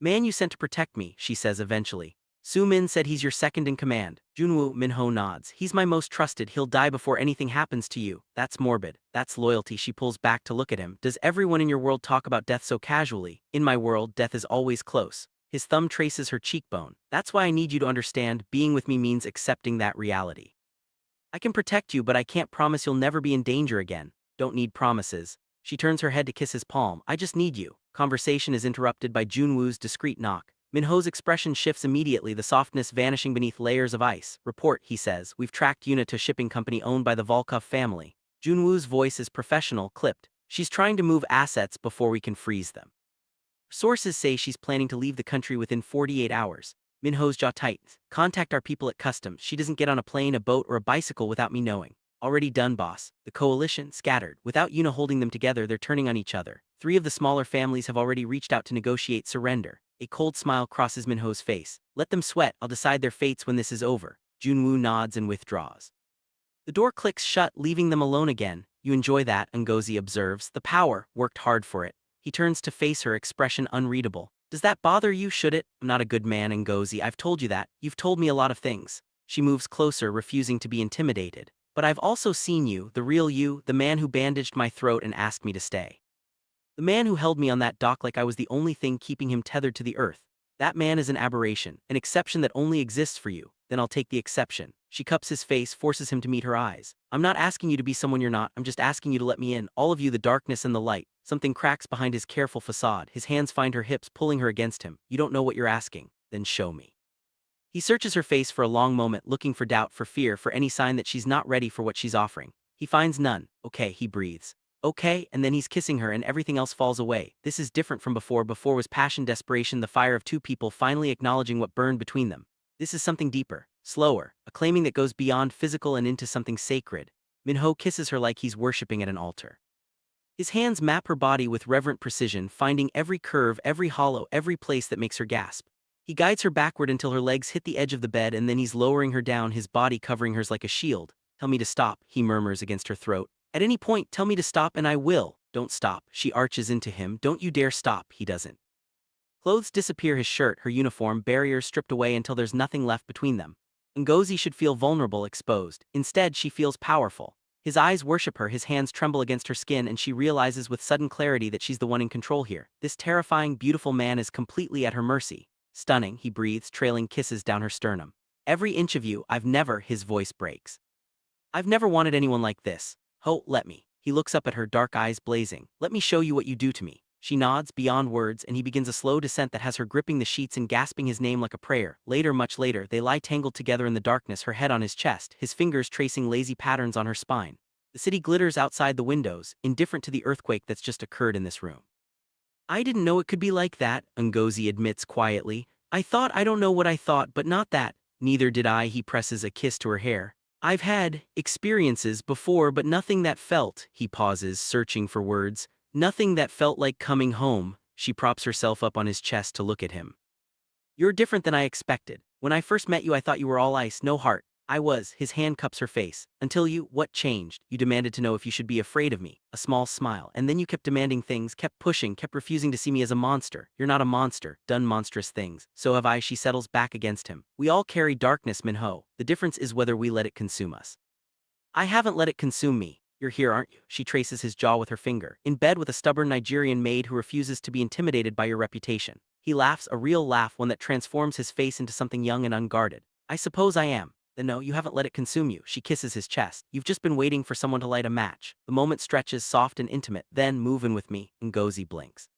Speaker 1: Man you sent to protect me, she says eventually. Soo-min said he's your second in command. Junwoo, Min-ho nods. He's my most trusted, he'll die before anything happens to you. That's morbid. That's loyalty. She pulls back to look at him. Does everyone in your world talk about death so casually? In my world, death is always close. His thumb traces her cheekbone. That's why I need you to understand, being with me means accepting that reality. I can protect you, but I can't promise you'll never be in danger again. Don't need promises. She turns her head to kiss his palm. I just need you. Conversation is interrupted by Junwoo's discreet knock. Min-ho's expression shifts immediately, the softness vanishing beneath layers of ice. Report, he says. We've tracked Yuna to a shipping company owned by the Volkov family. Junwoo's voice is professional, clipped. She's trying to move assets before we can freeze them. Sources say she's planning to leave the country within 48 hours. Min-ho's jaw tightens. Contact our people at customs. She doesn't get on a plane, a boat, or a bicycle without me knowing. Already done, boss. The coalition, scattered. Without Yuna holding them together, they're turning on each other. 3 of the smaller families have already reached out to negotiate surrender. A cold smile crosses Min-ho's face. Let them sweat, I'll decide their fates when this is over. Junwoo nods and withdraws. The door clicks shut, leaving them alone again. You enjoy that, Ngozi observes. The power, worked hard for it. He turns to face her, expression unreadable. Does that bother you, should it? I'm not a good man, Ngozi, I've told you that. You've told me a lot of things. She moves closer, refusing to be intimidated. But I've also seen you, the real you, the man who bandaged my throat and asked me to stay. The man who held me on that dock like I was the only thing keeping him tethered to the earth. That man is an aberration, an exception that only exists for you. Then I'll take the exception. She cups his face, forces him to meet her eyes. I'm not asking you to be someone you're not, I'm just asking you to let me in, all of you, the darkness and the light. Something cracks behind his careful facade, his hands find her hips, pulling her against him. You don't know what you're asking, then show me. He searches her face for a long moment, looking for doubt, for fear, for any sign that she's not ready for what she's offering. He finds none. Okay, he breathes. Okay, and then he's kissing her and everything else falls away. This is different from before. Before was passion, desperation, the fire of 2 people finally acknowledging what burned between them. This is something deeper, slower, a claiming that goes beyond physical and into something sacred. Min-ho kisses her like he's worshipping at an altar. His hands map her body with reverent precision, finding every curve, every hollow, every place that makes her gasp. He guides her backward until her legs hit the edge of the bed, and then he's lowering her down, his body covering hers like a shield. Tell me to stop, he murmurs against her throat. At any point, tell me to stop and I will. Don't stop, she arches into him. Don't you dare stop, he doesn't. Clothes disappear, his shirt, her uniform, barriers stripped away until there's nothing left between them. Ngozi should feel vulnerable, exposed. Instead, she feels powerful. His eyes worship her, his hands tremble against her skin, and she realizes with sudden clarity that she's the one in control here. This terrifying, beautiful man is completely at her mercy. Stunning, he breathes, trailing kisses down her sternum. Every inch of you, I've never, his voice breaks. I've never wanted anyone like this. Ho, let me. He looks up at her, dark eyes blazing. Let me show you what you do to me. She nods, beyond words, and he begins a slow descent that has her gripping the sheets and gasping his name like a prayer. Later, much later, they lie tangled together in the darkness, her head on his chest, his fingers tracing lazy patterns on her spine. The city glitters outside the windows, indifferent to the earthquake that's just occurred in this room. I didn't know it could be like that, Ngozi admits quietly. I don't know what I thought, but not that. Neither did I, he presses a kiss to her hair. I've had experiences before, but nothing that felt, he pauses, searching for words. Nothing that felt like coming home. She props herself up on his chest to look at him. You're different than I expected. When I first met you, I thought you were all ice, no heart. I was, his hand cups her face. Until you, what changed? You demanded to know if you should be afraid of me. A small smile, and then you kept demanding things, kept pushing, kept refusing to see me as a monster. You're not a monster, done monstrous things. So have I, she settles back against him. We all carry darkness, Min-ho. The difference is whether we let it consume us. I haven't let it consume me. You're here, aren't you? She traces his jaw with her finger. In bed with a stubborn Nigerian maid who refuses to be intimidated by your reputation. He laughs, a real laugh, one that transforms his face into something young and unguarded. I suppose I am. Then no, you haven't let it consume you. She kisses his chest. You've just been waiting for someone to light a match. The moment stretches, soft and intimate. Then, move in with me. Ngozi blinks.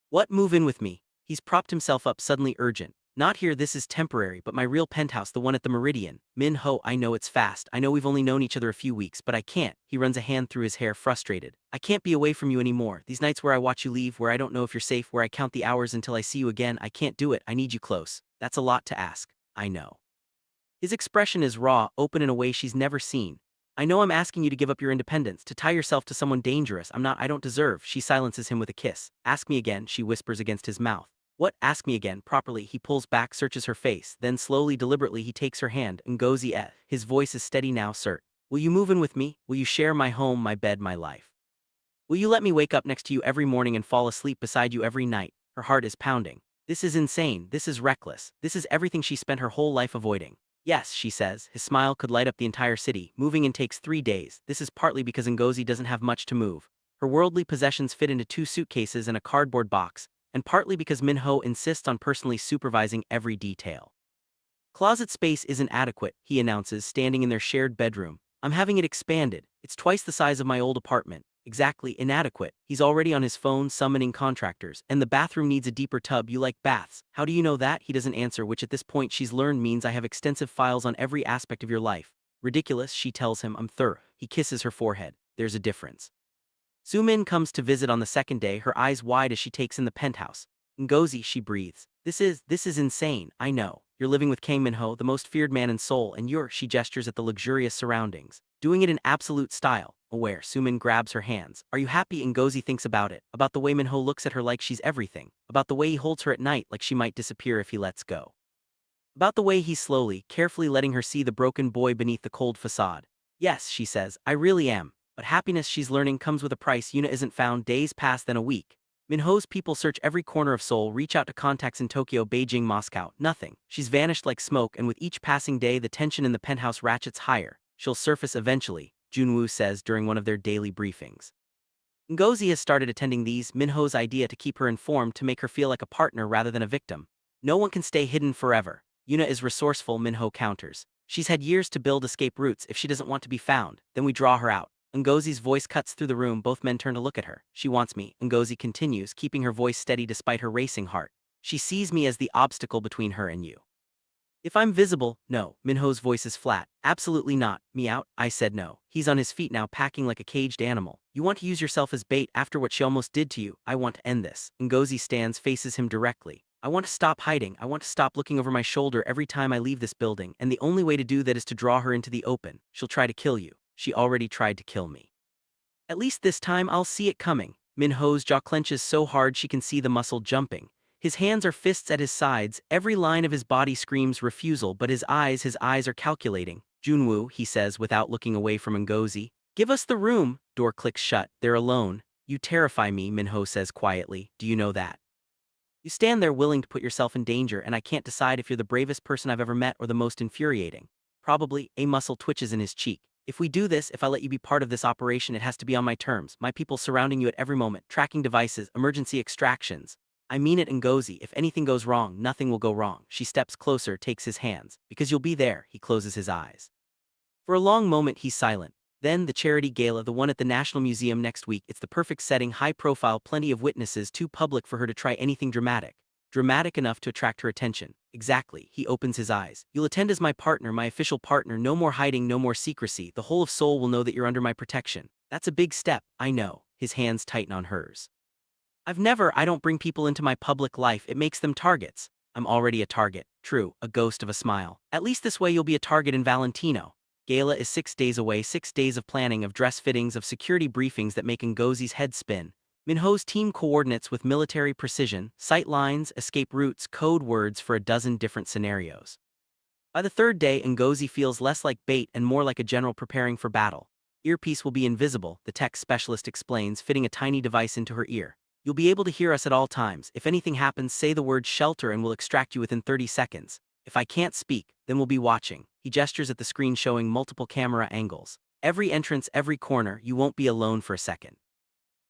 Speaker 1: What, move in with me? He's propped himself up, suddenly urgent. Not here, this is temporary, but my real penthouse, the one at the Meridian. Min-ho, I know it's fast. I know we've only known each other a few weeks, but I can't. He runs a hand through his hair, frustrated. I can't be away from you anymore. These nights where I watch you leave, where I don't know if you're safe, where I count the hours until I see you again, I can't do it. I need you close. That's a lot to ask. I know. His expression is raw, open in a way she's never seen. I know I'm asking you to give up your independence, to tie yourself to someone dangerous. I don't deserve. She silences him with a kiss. Ask me again, she whispers against his mouth. What? Ask me again, properly. He pulls back, searches her face, then slowly, deliberately, he takes her hand. Ngozi Eze. His voice is steady now, sir. Will you move in with me? Will you share my home, my bed, my life? Will you let me wake up next to you every morning and fall asleep beside you every night? Her heart is pounding. This is insane. This is reckless. This is everything she spent her whole life avoiding. Yes, she says. His smile could light up the entire city. Moving in takes 3 days. This is partly because Ngozi doesn't have much to move. Her worldly possessions fit into 2 suitcases and a cardboard box. and partly because Min-ho insists on personally supervising every detail. Closet space isn't adequate, he announces, standing in their shared bedroom. I'm having it expanded. It's twice the size of my old apartment. Exactly, inadequate. He's already on his phone summoning contractors, and the bathroom needs a deeper tub. You like baths. How do you know that? He doesn't answer, which at this point she's learned means I have extensive files on every aspect of your life. Ridiculous, she tells him. I'm thorough. He kisses her forehead. There's a difference. Su-min comes to visit on the second day, her eyes wide as she takes in the penthouse. Ngozi, she breathes. This is insane, I know. You're living with Kang Min-ho, the most feared man in Seoul, and she gestures at the luxurious surroundings. Doing it in absolute style. Aware, Su-min grabs her hands. Are you happy? Ngozi thinks about it. About the way Min-ho looks at her like she's everything. About the way he holds her at night like she might disappear if he lets go. About the way he's slowly, carefully letting her see the broken boy beneath the cold facade. Yes, she says, I really am. But happiness, she's learning, comes with a price. Yuna isn't found. Days pass, then a week. Min-ho's people search every corner of Seoul, reach out to contacts in Tokyo, Beijing, Moscow. Nothing. She's vanished like smoke, and with each passing day the tension in the penthouse ratchets higher. She'll surface eventually, Junwoo says during one of their daily briefings. Ngozi has started attending these, Min-ho's idea to keep her informed, to make her feel like a partner rather than a victim. No one can stay hidden forever. Yuna is resourceful, Min-ho counters. She's had years to build escape routes. If she doesn't want to be found, then we draw her out. Ngozi's voice cuts through the room. Both men turn to look at her. She wants me, Ngozi continues, keeping her voice steady despite her racing heart. She sees me as the obstacle between her and you. If I'm visible, no. Min-ho's voice is flat. Absolutely not. Me out? I said no. He's on his feet now, packing like a caged animal. You want to use yourself as bait after what she almost did to you. I want to end this. Ngozi stands, faces him directly. I want to stop hiding. I want to stop looking over my shoulder every time I leave this building, and the only way to do that is to draw her into the open. She'll try to kill you. She already tried to kill me. At least this time I'll see it coming. Min-ho's jaw clenches so hard she can see the muscle jumping. His hands are fists at his sides, every line of his body screams refusal, but his eyes are calculating. Junwoo, he says without looking away from Ngozi. Give us the room. Door clicks shut. They're alone. You terrify me, Min-ho says quietly. Do you know that? You stand there willing to put yourself in danger, and I can't decide if you're the bravest person I've ever met or the most infuriating. Probably. A muscle twitches in his cheek. If we do this, if I let you be part of this operation, it has to be on my terms. My people surrounding you at every moment, tracking devices, emergency extractions. I mean it, Ngozi. If anything goes wrong, nothing will go wrong. She steps closer, takes his hands. Because you'll be there. He closes his eyes. For a long moment he's silent. Then the charity gala, the one at the National Museum next week. It's the perfect setting, high profile, plenty of witnesses, too public for her to try anything dramatic. Dramatic enough to attract her attention. Exactly. He opens his eyes. You'll attend as my partner, my official partner. No more hiding, no more secrecy. The whole of Seoul will know that you're under my protection. That's a big step, I know. His hands tighten on hers. I don't bring people into my public life. It makes them targets. I'm already a target. True, a ghost of a smile. At least this way you'll be a target in Valentino. Gala is 6 days away, 6 days of planning, of dress fittings, of security briefings that make Ngozi's head spin. Min-ho's team coordinates with military precision, sight lines, escape routes, code words for a dozen different scenarios. By the third day, Ngozi feels less like bait and more like a general preparing for battle. Earpiece will be invisible, the tech specialist explains, fitting a tiny device into her ear. You'll be able to hear us at all times. If anything happens, say the word shelter and we'll extract you within 30 seconds. If I can't speak, then we'll be watching. He gestures at the screen showing multiple camera angles. Every entrance, every corner, you won't be alone for a second.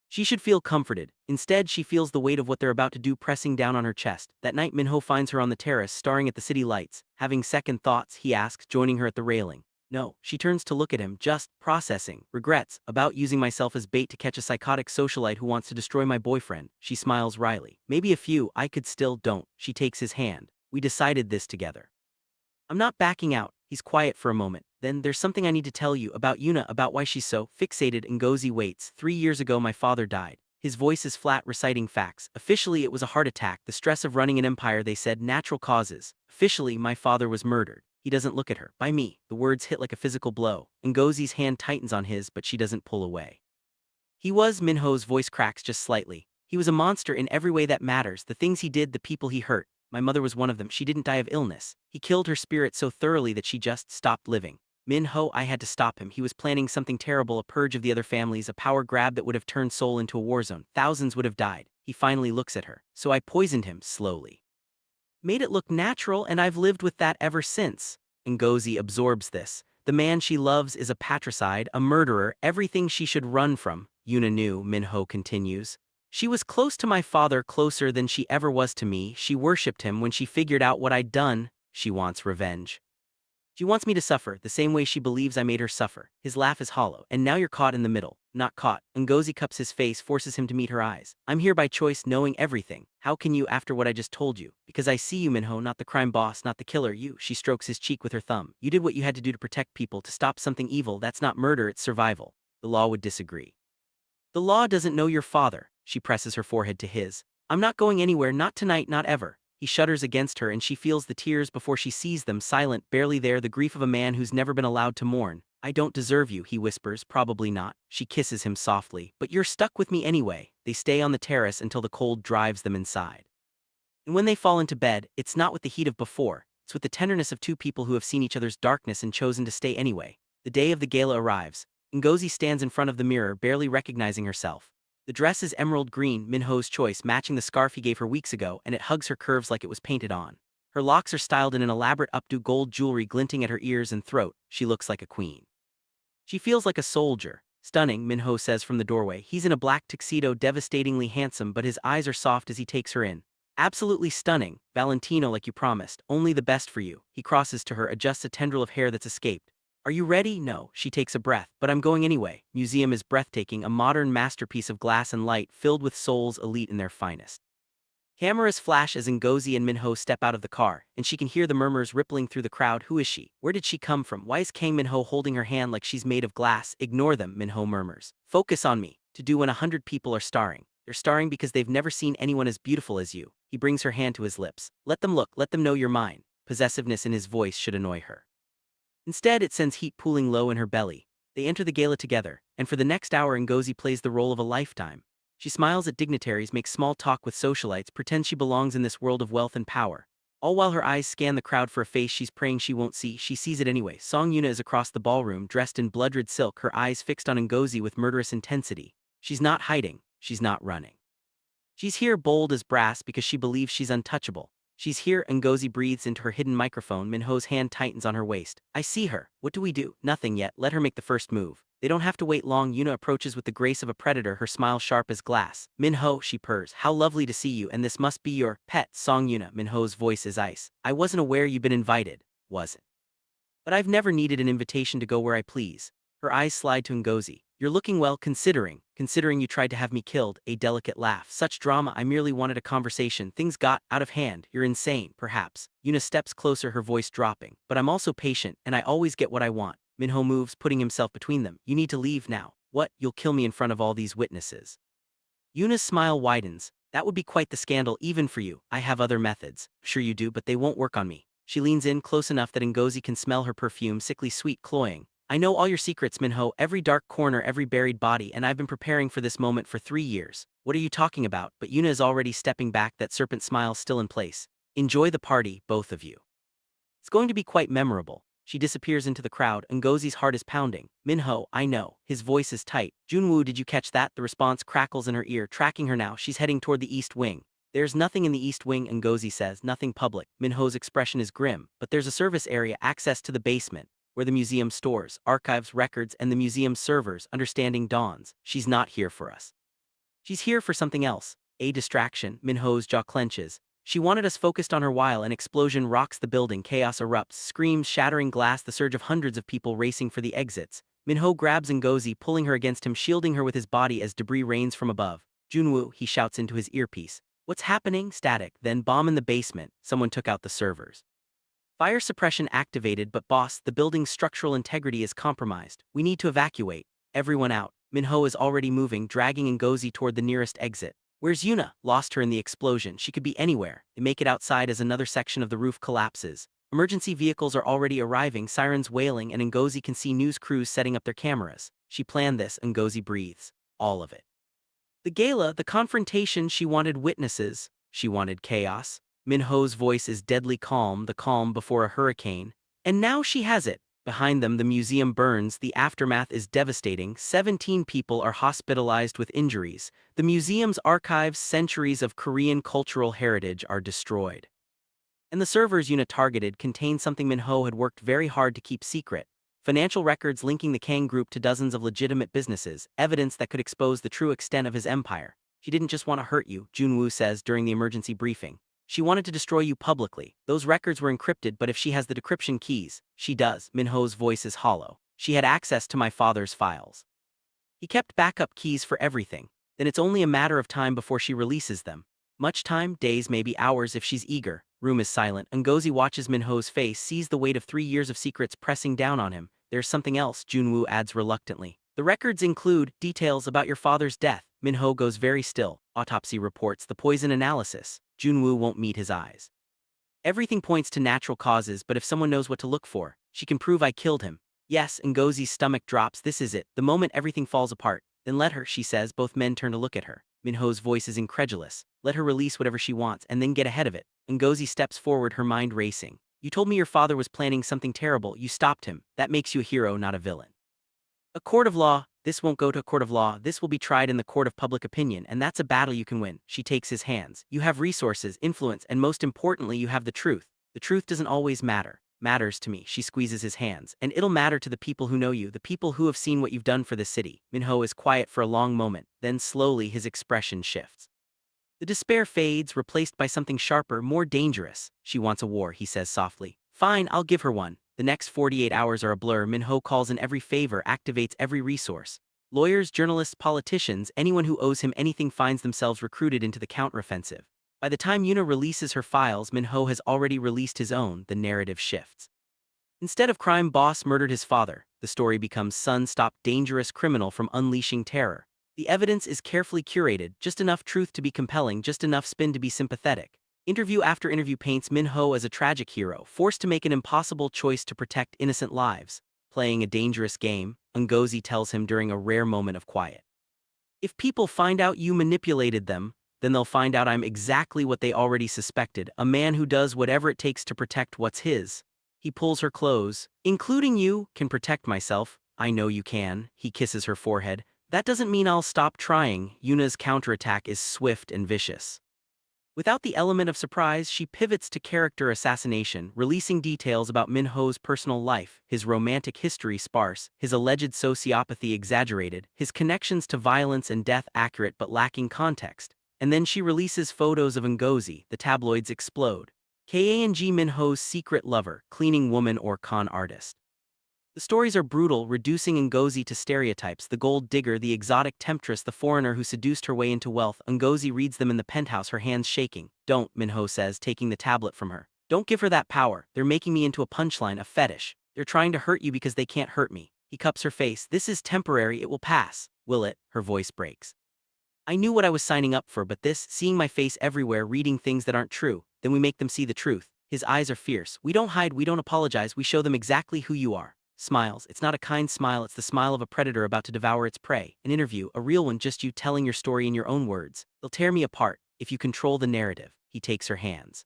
Speaker 1: She should feel comforted. Instead, she feels the weight of what they're about to do pressing down on her chest. That night, Min-ho finds her on the terrace, staring at the city lights. Having second thoughts, he asks, joining her at the railing. No. She turns to look at him, just processing. Regrets, about using myself as bait to catch a psychotic socialite who wants to destroy my boyfriend. She smiles wryly. Maybe a few, I could still don't. She takes his hand. We decided this together. I'm not backing out. He's quiet for a moment. Then, there's something I need to tell you about Yuna, about why she's so fixated. Ngozi waits. 3 years ago my father died. His voice is flat, reciting facts. Officially it was a heart attack, the stress of running an empire, they said, natural causes. Officially my father was murdered. He doesn't look at her. By me. The words hit like a physical blow. Ngozi's hand tightens on his, but she doesn't pull away. He was, Min-ho's voice cracks just slightly. He was a monster in every way that matters. The things he did, the people he hurt. My mother was one of them. She didn't die of illness. He killed her spirit so thoroughly that she just stopped living. Min-ho, I had to stop him. He was planning something terrible, a purge of the other families, a power grab that would have turned Seoul into a war zone. Thousands would have died. He finally looks at her. So I poisoned him, slowly. Made it look natural, and I've lived with that ever since. Ngozi absorbs this. The man she loves is a patricide, a murderer, everything she should run from. Yuna knew, Min-ho continues. She was close to my father, closer than she ever was to me. She worshipped him when she figured out what I'd done. She wants revenge. She wants me to suffer, the same way she believes I made her suffer. His laugh is hollow. And now you're caught in the middle. Not caught. Ngozi cups his face, forces him to meet her eyes. I'm here by choice, knowing everything. How can you after what I just told you? Because I see you, Min-ho, not the crime boss, not the killer, you. She strokes his cheek with her thumb. You did what you had to do to protect people, to stop something evil. That's not murder, it's survival. The law would disagree. The law doesn't know your father. She presses her forehead to his. I'm not going anywhere, not tonight, not ever. He shudders against her and she feels the tears before she sees them, silent, barely there, the grief of a man who's never been allowed to mourn. I don't deserve you, he whispers, probably not. She kisses him softly. But you're stuck with me anyway. They stay on the terrace until the cold drives them inside. And when they fall into bed, it's not with the heat of before, it's with the tenderness of two people who have seen each other's darkness and chosen to stay anyway. The day of the gala arrives. Ngozi stands in front of the mirror, barely recognizing herself. The dress is emerald green, Min-ho's choice, matching the scarf he gave her weeks ago, and it hugs her curves like it was painted on. Her locks are styled in an elaborate updo, gold jewelry glinting at her ears and throat. She looks like a queen. She feels like a soldier. Stunning, Min-ho says from the doorway. He's in a black tuxedo, devastatingly handsome, but his eyes are soft as he takes her in. Absolutely stunning. Valentino, like you promised. Only the best for you. He crosses to her, adjusts a tendril of hair that's escaped. Are you ready? No. She takes a breath. But I'm going anyway. Museum is breathtaking, a modern masterpiece of glass and light filled with souls elite in their finest. Cameras flash as Ngozi and Min-ho step out of the car, and she can hear the murmurs rippling through the crowd. Who is she? Where did she come from? Why is Kang Min-ho holding her hand like she's made of glass? Ignore them, Min-ho murmurs. Focus on me. To do when 100 people are starring. They're starring because they've never seen anyone as beautiful as you. He brings her hand to his lips. Let them look, let them know you're mine. Possessiveness in his voice should annoy her. Instead, it sends heat pooling low in her belly. They enter the gala together, and for the next hour Ngozi plays the role of a lifetime. She smiles at dignitaries, makes small talk with socialites, pretends she belongs in this world of wealth and power. All while her eyes scan the crowd for a face she's praying she won't see. She sees it anyway. Song Yuna is across the ballroom, dressed in blood-red silk, her eyes fixed on Ngozi with murderous intensity. She's not hiding. She's not running. She's here, bold as brass, because she believes she's untouchable. She's here. Ngozi breathes into her hidden microphone. Min-ho's hand tightens on her waist. I see her. What do we do? Nothing yet. Let her make the first move. They don't have to wait long. Yuna approaches with the grace of a predator, her smile sharp as glass. Min-ho, she purrs. How lovely to see you, and this must be your pet. Song Yuna. Min-ho's voice is ice. I wasn't aware you'd been invited. Wasn't. But I've never needed an invitation to go where I please. Her eyes slide to Ngozi. You're looking well, considering you tried to have me killed. A delicate laugh. Such drama. I merely wanted a conversation. Things got out of hand. You're insane, perhaps. Yuna steps closer, her voice dropping. But I'm also patient, and I always get what I want. Min-ho moves, putting himself between them. You need to leave now. What? You'll kill me in front of all these witnesses. Yuna's smile widens. That would be quite the scandal, even for you. I have other methods. Sure you do, but they won't work on me. She leans in close enough that Ngozi can smell her perfume, sickly sweet, cloying. I know all your secrets, Min-ho, every dark corner, every buried body, and I've been preparing for this moment for 3 years. What are you talking about? But Yuna is already stepping back, that serpent smile still in place. Enjoy the party, both of you. It's going to be quite memorable. She disappears into the crowd. Ngozi's heart is pounding. Min-ho, I know. His voice is tight. Junwoo, did you catch that? The response crackles in her ear, tracking her now. She's heading toward the East Wing. There's nothing in the East Wing, Ngozi says, nothing public. Min-ho's expression is grim. But there's a service area, access to the basement, where the museum stores, archives, records, and the museum's servers. Understanding dawns. She's not here for us. She's here for something else. A distraction. Min-ho's jaw clenches. She wanted us focused on her while an explosion rocks the building. Chaos erupts, screams, shattering glass, the surge of hundreds of people racing for the exits. Min-ho grabs Ngozi, pulling her against him, shielding her with his body as debris rains from above. Junwoo, he shouts into his earpiece. What's happening? Static. Then bomb in the basement. Someone took out the servers. Fire suppression activated, but boss, the building's structural integrity is compromised. We need to evacuate. Everyone out. Min-ho is already moving, dragging Ngozi toward the nearest exit. Where's Yuna? Lost her in the explosion. She could be anywhere. They make it outside as another section of the roof collapses. Emergency vehicles are already arriving, sirens wailing, and Ngozi can see news crews setting up their cameras. She planned this. Ngozi breathes. All of it. The gala, the confrontation, she wanted witnesses. She wanted chaos. Min-ho's voice is deadly calm, the calm before a hurricane. And now she has it. Behind them, the museum burns. The aftermath is devastating. 17 people are hospitalized with injuries. The museum's archives, centuries of Korean cultural heritage, are destroyed. And the servers Yuna targeted contain something Min-ho had worked very hard to keep secret. Financial records linking the Kang Group to dozens of legitimate businesses, evidence that could expose the true extent of his empire. She didn't just want to hurt you, Junwoo says during the emergency briefing. She wanted to destroy you publicly. Those records were encrypted, but if she has the decryption keys, she does. Min-ho's voice is hollow. She had access to my father's files. He kept backup keys for everything. Then it's only a matter of time before she releases them. Much time, days, maybe hours if she's eager. Room is silent. Ngozi watches Min-ho's face, sees the weight of 3 years of secrets pressing down on him. There's something else, Junwoo adds reluctantly. The records include details about your father's death. Min-ho goes very still. Autopsy reports, the poison analysis. Junwoo won't meet his eyes. Everything points to natural causes, but if someone knows what to look for, she can prove I killed him. Yes, Ngozi's stomach drops. This is it. The moment everything falls apart. Then let her, she says. Both men turn to look at her. Min-ho's voice is incredulous. Let her release whatever she wants and then get ahead of it. Ngozi steps forward, her mind racing. You told me your father was planning something terrible. You stopped him. That makes you a hero, not a villain. A court of law. This won't go to a court of law. This will be tried in the court of public opinion, and that's a battle you can win. She takes his hands. You have resources, influence, and most importantly, you have the truth. The truth doesn't always matter. Matters to me. She squeezes his hands. And it'll matter to the people who know you, the people who have seen what you've done for the city. Min-ho is quiet for a long moment, then slowly his expression shifts. The despair fades, replaced by something sharper, more dangerous. She wants a war, he says softly. Fine, I'll give her one. The next 48 hours are a blur. Min-ho calls in every favor, activates every resource. Lawyers, journalists, politicians, anyone who owes him anything finds themselves recruited into the counteroffensive. By the time Yuna releases her files, Min-ho has already released his own. The narrative shifts. Instead of crime boss murdered his father, the story becomes son stopped dangerous criminal from unleashing terror. The evidence is carefully curated, just enough truth to be compelling, just enough spin to be sympathetic. Interview after interview paints Min-ho as a tragic hero, forced to make an impossible choice to protect innocent lives. Playing a dangerous game, Ngozi tells him during a rare moment of quiet. If people find out you manipulated them, then they'll find out I'm exactly what they already suspected, a man who does whatever it takes to protect what's his. He pulls her close. Including you, can protect myself. I know you can. He kisses her forehead. That doesn't mean I'll stop trying. Yuna's counterattack is swift and vicious. Without the element of surprise, she pivots to character assassination, releasing details about Min-ho's personal life, his romantic history sparse, his alleged sociopathy exaggerated, his connections to violence and death accurate but lacking context. And then she releases photos of Ngozi. The tabloids explode. Kang Min-ho's secret lover, cleaning woman or con artist. The stories are brutal, reducing Ngozi to stereotypes: the gold digger, the exotic temptress, the foreigner who seduced her way into wealth. Ngozi reads them in the penthouse, her hands shaking. Don't, Min-ho says, taking the tablet from her. Don't give her that power. They're making me into a punchline, a fetish. They're trying to hurt you because they can't hurt me. He cups her face. This is temporary, it will pass. Will it? Her voice breaks. I knew what I was signing up for, but this, seeing my face everywhere, reading things that aren't true, then we make them see the truth. His eyes are fierce. We don't hide, we don't apologize, we show them exactly who you are. Smiles. It's not a kind smile, it's the smile of a predator about to devour its prey. An interview, a real one, just you telling your story in your own words. They'll tear me apart if you control the narrative. He takes her hands.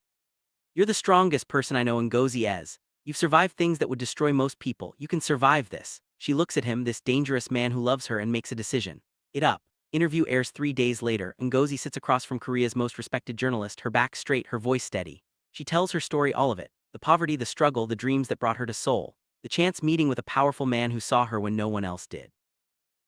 Speaker 1: You're the strongest person I know, Ngozi Eze. You've survived things that would destroy most people. You can survive this. She looks at him, this dangerous man who loves her, and makes a decision. It up. Interview airs 3 days later. Ngozi sits across from Korea's most respected journalist, her back straight, her voice steady. She tells her story, all of it. The poverty, the struggle, the dreams that brought her to Seoul. The chance meeting with a powerful man who saw her when no one else did.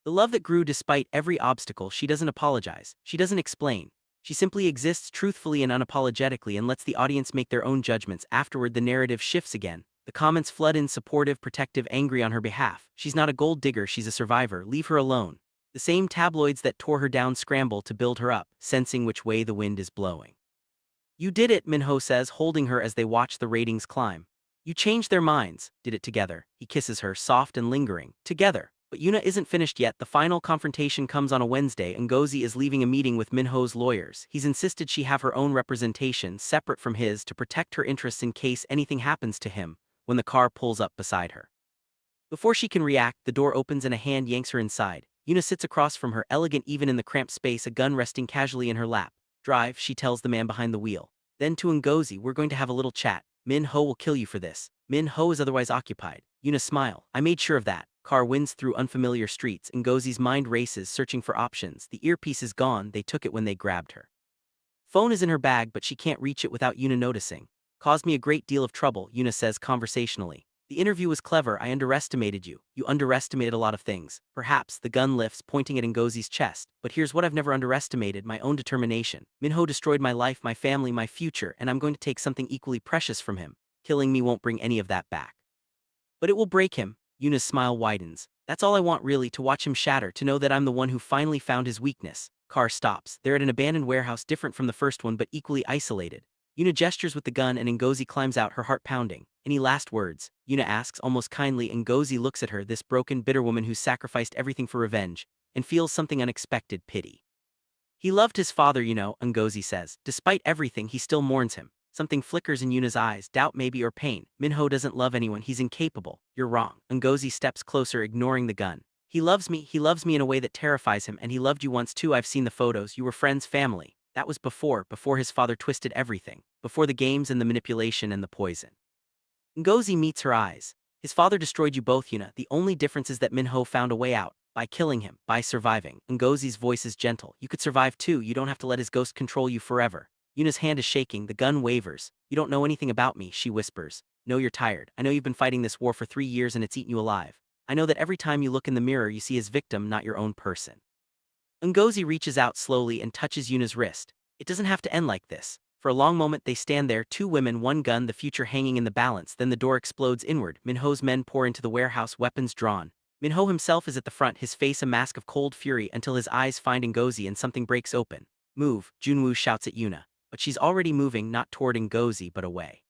Speaker 1: The love that grew despite every obstacle. She doesn't apologize. She doesn't explain. She simply exists truthfully and unapologetically and lets the audience make their own judgments. Afterward, the narrative shifts again. The comments flood in, supportive, protective, angry on her behalf. She's not a gold digger, she's a survivor. Leave her alone. The same tabloids that tore her down scramble to build her up, sensing which way the wind is blowing. You did it, Min-ho says, holding her as they watch the ratings climb. You changed their minds. Did it together. He kisses her, soft and lingering. Together. But Yuna isn't finished yet. The final confrontation comes on a Wednesday. Ngozi is leaving a meeting with Min-ho's lawyers. He's insisted she have her own representation, separate from his, to protect her interests in case anything happens to him, when the car pulls up beside her. Before she can react, the door opens and a hand yanks her inside. Yuna sits across from her, elegant even in the cramped space, a gun resting casually in her lap. Drive, she tells the man behind the wheel. Then to Ngozi, we're going to have a little chat. Min-ho will kill you for this. Min-ho is otherwise occupied. Yuna smile. I made sure of that. Car winds through unfamiliar streets. Ngozi's mind races, searching for options. The earpiece is gone. They took it when they grabbed her. Phone is in her bag, but she can't reach it without Yuna noticing. Caused me a great deal of trouble, Yuna says conversationally. The interview was clever. I underestimated you. You underestimated a lot of things. Perhaps. The gun lifts, pointing at Ngozi's chest. But here's what I've never underestimated: my own determination. Min-ho destroyed my life, my family, my future, and I'm going to take something equally precious from him. Killing me won't bring any of that back. But it will break him. Yuna's smile widens. That's all I want, really, to watch him shatter, to know that I'm the one who finally found his weakness. Car stops. They're at an abandoned warehouse, different from the first one but equally isolated. Yuna gestures with the gun and Ngozi climbs out, her heart pounding. Any last words? Yuna asks, almost kindly. Ngozi looks at her, this broken, bitter woman who's sacrificed everything for revenge, and feels something unexpected: pity. He loved his father, Ngozi says. Despite everything, he still mourns him. Something flickers in Yuna's eyes, doubt maybe, or pain. Min-ho doesn't love anyone, he's incapable. You're wrong. Ngozi steps closer, ignoring the gun. He loves me in a way that terrifies him, and he loved you once too. I've seen the photos. You were friends, family. That was before his father twisted everything. Before the games and the manipulation and the poison. Ngozi meets her eyes. His father destroyed you both, Yuna. The only difference is that Min-ho found a way out. By killing him, by surviving. Ngozi's voice is gentle. You could survive too. You don't have to let his ghost control you forever. Yuna's hand is shaking, the gun wavers. You don't know anything about me, she whispers. No, you're tired. I know you've been fighting this war for 3 years and it's eaten you alive. I know that every time you look in the mirror you see his victim, not your own person. Ngozi reaches out slowly and touches Yuna's wrist. It doesn't have to end like this. For a long moment they stand there, two women, one gun, the future hanging in the balance. Then the door explodes inward. Min-ho's men pour into the warehouse, weapons drawn. Min-ho himself is at the front, his face a mask of cold fury until his eyes find Ngozi and something breaks open. Move, Junwoo shouts at Yuna. But she's already moving, not toward Ngozi but away.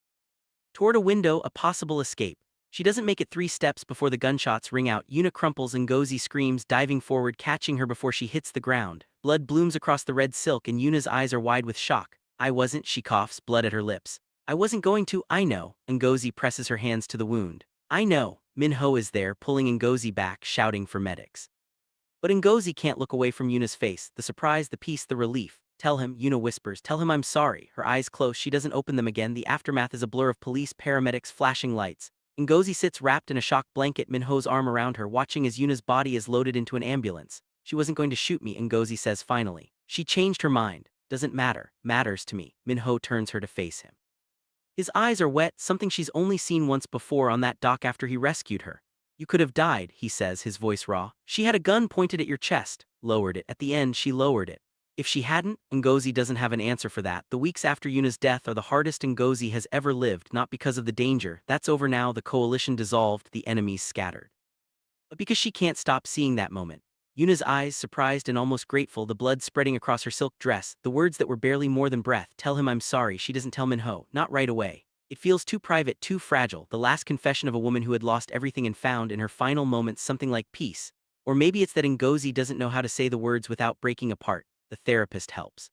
Speaker 1: Toward a window, a possible escape. She doesn't make it 3 steps before the gunshots ring out. Yuna crumples, Ngozi screams, diving forward, catching her before she hits the ground. Blood blooms across the red silk and Yuna's eyes are wide with shock. I wasn't, she coughs, blood at her lips. I wasn't going to. I know. Ngozi presses her hands to the wound. I know. Min-ho is there, pulling Ngozi back, shouting for medics. But Ngozi can't look away from Yuna's face, the surprise, the peace, the relief. Tell him, Yuna whispers, tell him I'm sorry. Her eyes close, she doesn't open them again. The aftermath is a blur of police, paramedics, flashing lights. Ngozi sits wrapped in a shock blanket, Min-ho's arm around her, watching as Yuna's body is loaded into an ambulance. She wasn't going to shoot me, Ngozi says finally. She changed her mind. Doesn't matter. Matters to me. Min-ho turns her to face him. His eyes are wet, something she's only seen once before on that dock after he rescued her. You could have died, he says, his voice raw. She had a gun pointed at your chest. Lowered it. At the end, she lowered it. If she hadn't, Ngozi doesn't have an answer for that. The weeks after Yuna's death are the hardest Ngozi has ever lived, not because of the danger. That's over now, the coalition dissolved, the enemies scattered. But because she can't stop seeing that moment. Yuna's eyes, surprised and almost grateful, the blood spreading across her silk dress, the words that were barely more than breath. Tell him I'm sorry. She doesn't tell Min-ho, not right away. It feels too private, too fragile, the last confession of a woman who had lost everything and found in her final moments something like peace. Or maybe it's that Ngozi doesn't know how to say the words without breaking apart. The therapist helps.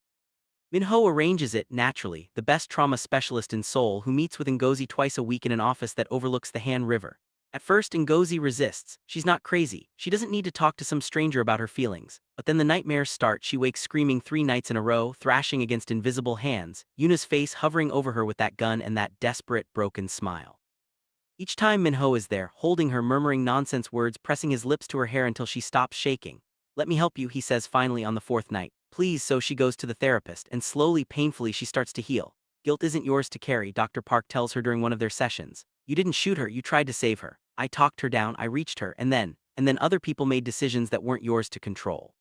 Speaker 1: Min-ho arranges it, naturally, the best trauma specialist in Seoul, who meets with Ngozi twice a week in an office that overlooks the Han River. At first Ngozi resists. She's not crazy. She doesn't need to talk to some stranger about her feelings. But then the nightmares start. She wakes screaming 3 nights in a row, thrashing against invisible hands, Yuna's face hovering over her with that gun and that desperate, broken smile. Each time Min-ho is there, holding her, murmuring nonsense words, pressing his lips to her hair until she stops shaking. Let me help you, he says finally on the 4th night. Please. So she goes to the therapist, and slowly, painfully, she starts to heal. Guilt isn't yours to carry, Dr. Park tells her during one of their sessions. You didn't shoot her, you tried to save her. I talked her down, I reached her, and then other people made decisions that weren't yours to control.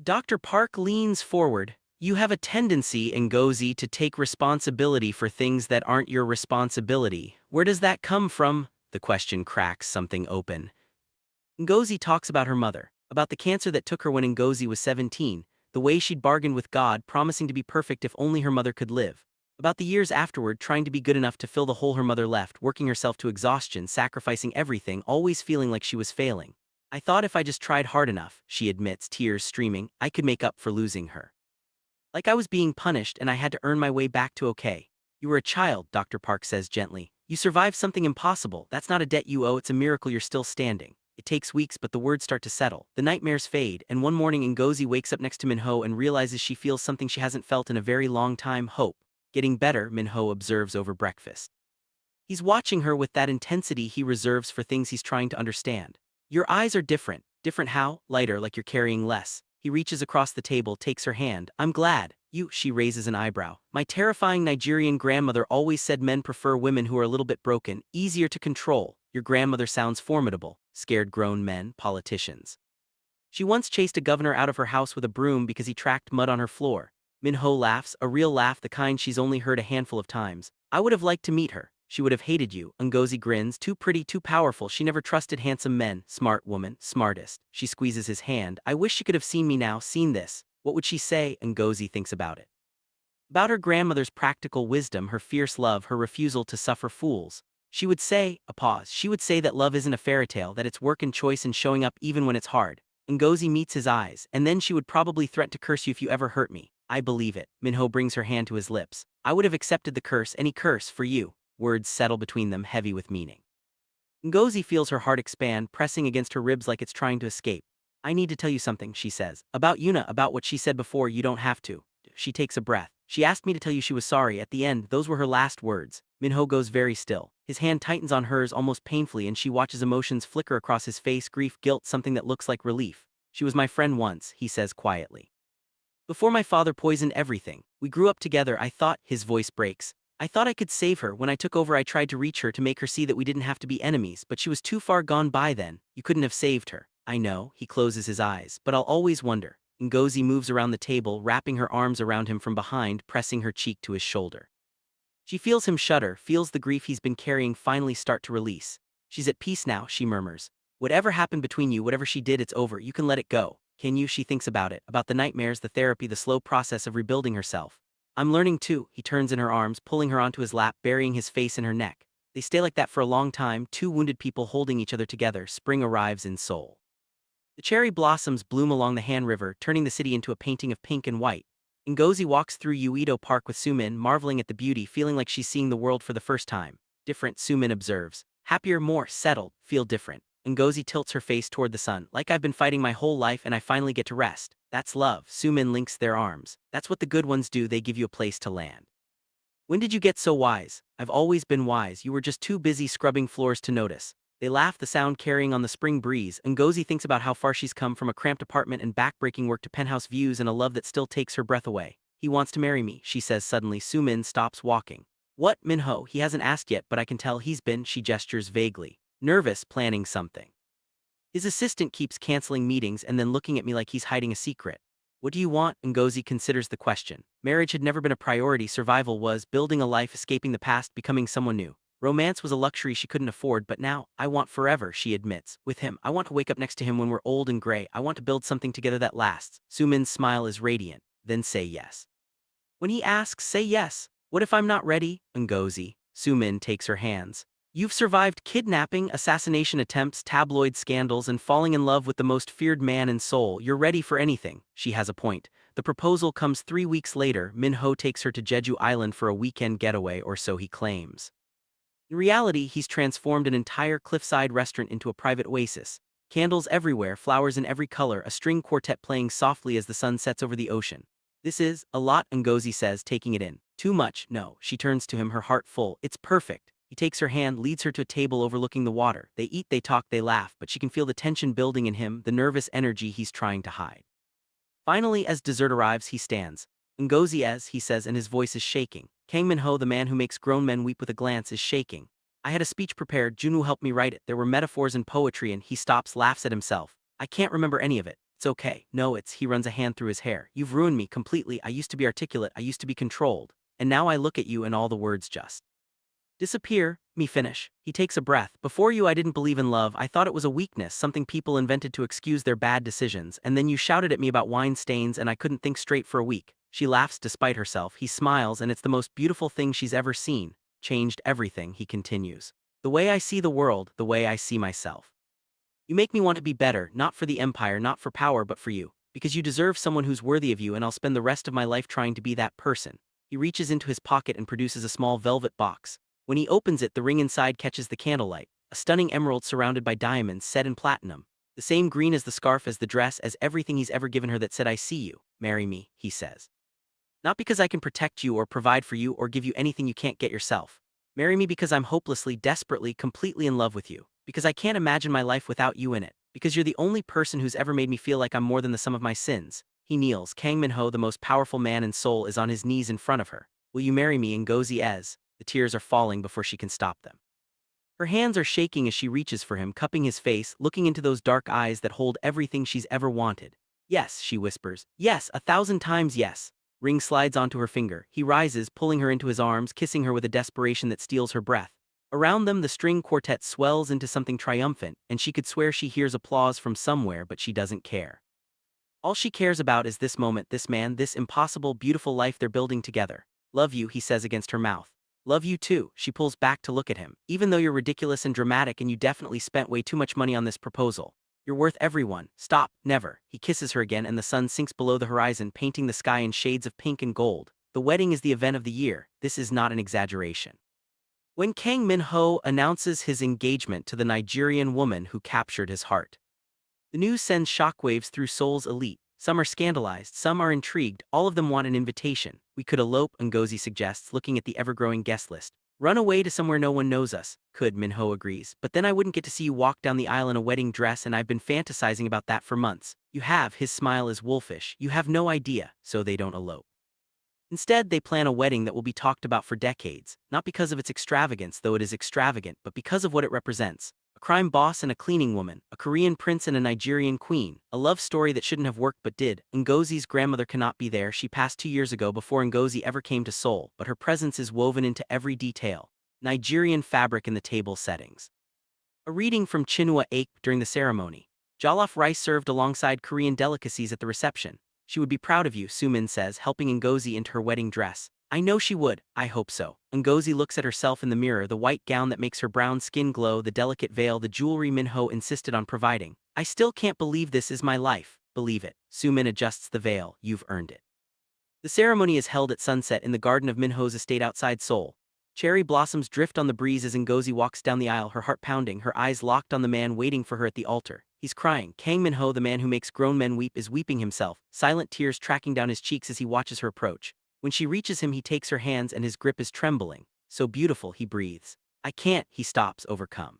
Speaker 1: Dr. Park leans forward. You have a tendency, Ngozi, to take responsibility for things that aren't your responsibility. Where does that come from? The question cracks something open. Ngozi talks about her mother, about the cancer that took her when Ngozi was 17, the way she'd bargained with God, promising to be perfect if only her mother could live. About the years afterward, trying to be good enough to fill the hole her mother left, working herself to exhaustion, sacrificing everything, always feeling like she was failing. I thought if I just tried hard enough, she admits, tears streaming, I could make up for losing her. Like I was being punished and I had to earn my way back to okay. You were a child, Dr. Park says gently. You survived something impossible. That's not a debt you owe, it's a miracle you're still standing. It takes weeks, but the words start to settle. The nightmares fade, and one morning Ngozi wakes up next to Min-ho and realizes she feels something she hasn't felt in a very long time: hope. Getting better, Min-ho observes over breakfast. He's watching her with that intensity he reserves for things he's trying to understand. Your eyes are different. Different how? Lighter, like you're carrying less. He reaches across the table, takes her hand. I'm glad. You, she raises an eyebrow. My terrifying Nigerian grandmother always said men prefer women who are a little bit broken, easier to control. Your grandmother sounds formidable. Scared grown men, politicians. She once chased a governor out of her house with a broom because he tracked mud on her floor. Min-ho laughs, a real laugh, the kind she's only heard a handful of times. I would have liked to meet her. She would have hated you. Ngozi grins, too pretty, too powerful. She never trusted handsome men. Smart woman, smartest. She squeezes his hand. I wish she could have seen me now, seen this. What would she say? Ngozi thinks about it. About her grandmother's practical wisdom, her fierce love, her refusal to suffer fools. She would say, a pause, she would say that love isn't a fairy tale, that it's work and choice and showing up even when it's hard. Ngozi meets his eyes, and then she would probably threaten to curse you if you ever hurt me. I believe it. Min-ho brings her hand to his lips. I would have accepted the curse, any curse, for you. Words settle between them, heavy with meaning. Ngozi feels her heart expand, pressing against her ribs like it's trying to escape. I need to tell you something, she says. About Yuna, about what she said before, you don't have to. She takes a breath. She asked me to tell you she was sorry. At the end, those were her last words. Min-ho goes very still. His hand tightens on hers almost painfully, and she watches emotions flicker across his face, grief, guilt, something that looks like relief. She was my friend once, he says quietly. Before my father poisoned everything. We grew up together. I thought, his voice breaks. I thought I could save her. When I took over, I tried to reach her to make her see that we didn't have to be enemies, but she was too far gone by then. You couldn't have saved her. I know, he closes his eyes, but I'll always wonder. Ngozi moves around the table, wrapping her arms around him from behind, pressing her cheek to his shoulder. She feels him shudder, feels the grief he's been carrying finally start to release. She's at peace now, she murmurs. Whatever happened between you, whatever she did, it's over. You can let it go. Can you? She thinks about it, about the nightmares, the therapy, the slow process of rebuilding herself. I'm learning too. He turns in her arms, pulling her onto his lap, burying his face in her neck. They stay like that for a long time, two wounded people holding each other together. Spring arrives in Seoul. The cherry blossoms bloom along the Han River, turning the city into a painting of pink and white. Ngozi walks through Uedo Park with Sumin, marveling at the beauty, feeling like she's seeing the world for the first time. Different, Sumin observes. Happier, more settled, feel different. Ngozi tilts her face toward the sun. Like I've been fighting my whole life and I finally get to rest. That's love. Sumin links their arms. That's what the good ones do, they give you a place to land. When did you get so wise? I've always been wise, you were just too busy scrubbing floors to notice. They laugh, the sound carrying on the spring breeze. Ngozi thinks about how far she's come, from a cramped apartment and backbreaking work to penthouse views and a love that still takes her breath away. He wants to marry me, she says suddenly. Sumin stops walking. What, Min-ho? He hasn't asked yet, but I can tell he's been, she gestures vaguely. Nervous, planning something. His assistant keeps canceling meetings and then looking at me like he's hiding a secret. What do you want? Ngozi considers the question. Marriage had never been a priority, survival was, building a life, escaping the past, becoming someone new. Romance was a luxury she couldn't afford, but now, I want forever, she admits. With him, I want to wake up next to him when we're old and gray. I want to build something together that lasts. Sumin's smile is radiant. Then say yes. When he asks, say yes. What if I'm not ready? Ngozi. Sumin takes her hands. You've survived kidnapping, assassination attempts, tabloid scandals, and falling in love with the most feared man in Seoul. You're ready for anything. She has a point. The proposal comes 3 weeks later. Min-ho takes her to Jeju Island for a weekend getaway, or so he claims. In reality, he's transformed an entire cliffside restaurant into a private oasis. Candles everywhere, flowers in every color, a string quartet playing softly as the sun sets over the ocean. This is a lot, Ngozi says, taking it in. Too much, no. She turns to him, her heart full. It's perfect. He takes her hand, leads her to a table overlooking the water. They eat, they talk, they laugh, but she can feel the tension building in him, the nervous energy he's trying to hide. Finally, as dessert arrives, he stands. Ngozi Eze, he says, and his voice is shaking. Kang Min-ho, the man who makes grown men weep with a glance, is shaking. I had a speech prepared, Junwoo helped me write it. There were metaphors and poetry, and he stops, laughs at himself. I can't remember any of it. It's okay. No, he runs a hand through his hair. You've ruined me completely. I used to be articulate, I used to be controlled. And now I look at you and all the words just disappear. Me finish. He takes a breath. Before you I didn't believe in love. I thought it was a weakness, something people invented to excuse their bad decisions, and then you shouted at me about wine stains and I couldn't think straight for a week. She laughs despite herself. He smiles, and it's the most beautiful thing she's ever seen. Changed everything, he continues. The way I see the world, the way I see myself. You make me want to be better, not for the empire, not for power, but for you. Because you deserve someone who's worthy of you, and I'll spend the rest of my life trying to be that person. He reaches into his pocket and produces a small velvet box. When he opens it, the ring inside catches the candlelight, a stunning emerald surrounded by diamonds set in platinum. The same green as the scarf, as the dress, as everything he's ever given her that said I see you, marry me, he says. Not because I can protect you or provide for you or give you anything you can't get yourself. Marry me because I'm hopelessly, desperately, completely in love with you. Because I can't imagine my life without you in it. Because you're the only person who's ever made me feel like I'm more than the sum of my sins. He kneels. Kang Min-ho, the most powerful man in Seoul, is on his knees in front of her. Will you marry me? Ngozi Eze. The tears are falling before she can stop them. Her hands are shaking as she reaches for him, cupping his face, looking into those dark eyes that hold everything she's ever wanted. Yes, she whispers. Yes, 1,000 times yes. Ring slides onto her finger. He rises, pulling her into his arms, kissing her with a desperation that steals her breath. Around them, the string quartet swells into something triumphant, and she could swear she hears applause from somewhere, but she doesn't care. All she cares about is this moment, this man, this impossible, beautiful life they're building together. Love you, he says against her mouth. Love you too. She pulls back to look at him. Even though you're ridiculous and dramatic and you definitely spent way too much money on this proposal. You're worth everyone. Stop, never. He kisses her again and the sun sinks below the horizon, painting the sky in shades of pink and gold. The wedding is the event of the year. This is not an exaggeration. When Kang Min-ho announces his engagement to the Nigerian woman who captured his heart, the news sends shockwaves through Seoul's elite. Some are scandalized, some are intrigued, all of them want an invitation. We could elope, Ngozi suggests, looking at the ever-growing guest list. Run away to somewhere no one knows us. Could, Min-ho agrees, but then I wouldn't get to see you walk down the aisle in a wedding dress, and I've been fantasizing about that for months. You have, his smile is wolfish, you have no idea, so they don't elope. Instead, they plan a wedding that will be talked about for decades, not because of its extravagance, though it is extravagant, but because of what it represents. A crime boss and a cleaning woman, a Korean prince and a Nigerian queen, a love story that shouldn't have worked but did. Ngozi's grandmother cannot be there. She passed 2 years ago before Ngozi ever came to Seoul, but her presence is woven into every detail. Nigerian fabric in the table settings. A reading from Chinua Achebe during the ceremony. Jollof rice served alongside Korean delicacies at the reception. She would be proud of you, Sumin says, helping Ngozi into her wedding dress. I know she would, I hope so. Ngozi looks at herself in the mirror, the white gown that makes her brown skin glow, the delicate veil, the jewelry Min-ho insisted on providing. I still can't believe this is my life. Believe it. Sumin adjusts the veil. You've earned it. The ceremony is held at sunset in the garden of Min-ho's estate outside Seoul. Cherry blossoms drift on the breeze as Ngozi walks down the aisle, her heart pounding, her eyes locked on the man waiting for her at the altar. He's crying. Kang Min-ho, the man who makes grown men weep, is weeping himself, silent tears tracking down his cheeks as he watches her approach. When she reaches him, he takes her hands and his grip is trembling. So beautiful, he breathes. I can't, he stops, overcome.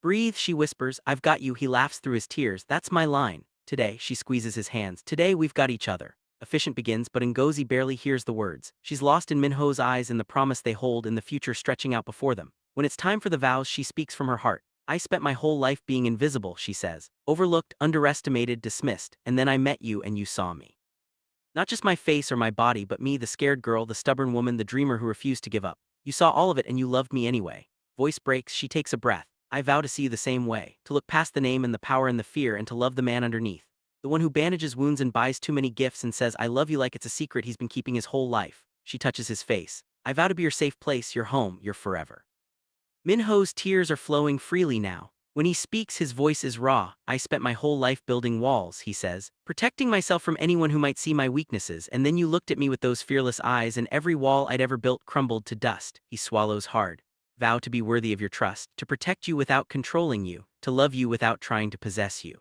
Speaker 1: Breathe, she whispers. I've got you, he laughs through his tears. That's my line. Today, she squeezes his hands. Today we've got each other. Efficient begins, but Ngozi barely hears the words. She's lost in Min-ho's eyes and the promise they hold in the future stretching out before them. When it's time for the vows, she speaks from her heart. I spent my whole life being invisible, she says. Overlooked, underestimated, dismissed, and then I met you and you saw me. Not just my face or my body, but me, the scared girl, the stubborn woman, the dreamer who refused to give up. You saw all of it and you loved me anyway. Voice breaks, she takes a breath. I vow to see you the same way, to look past the name and the power and the fear and to love the man underneath. The one who bandages wounds and buys too many gifts and says I love you like it's a secret he's been keeping his whole life. She touches his face. I vow to be your safe place, your home, your forever. Min-ho's tears are flowing freely now. When he speaks, his voice is raw. I spent my whole life building walls, he says, protecting myself from anyone who might see my weaknesses, and then you looked at me with those fearless eyes and every wall I'd ever built crumbled to dust. He swallows hard. Vow to be worthy of your trust, to protect you without controlling you, to love you without trying to possess you.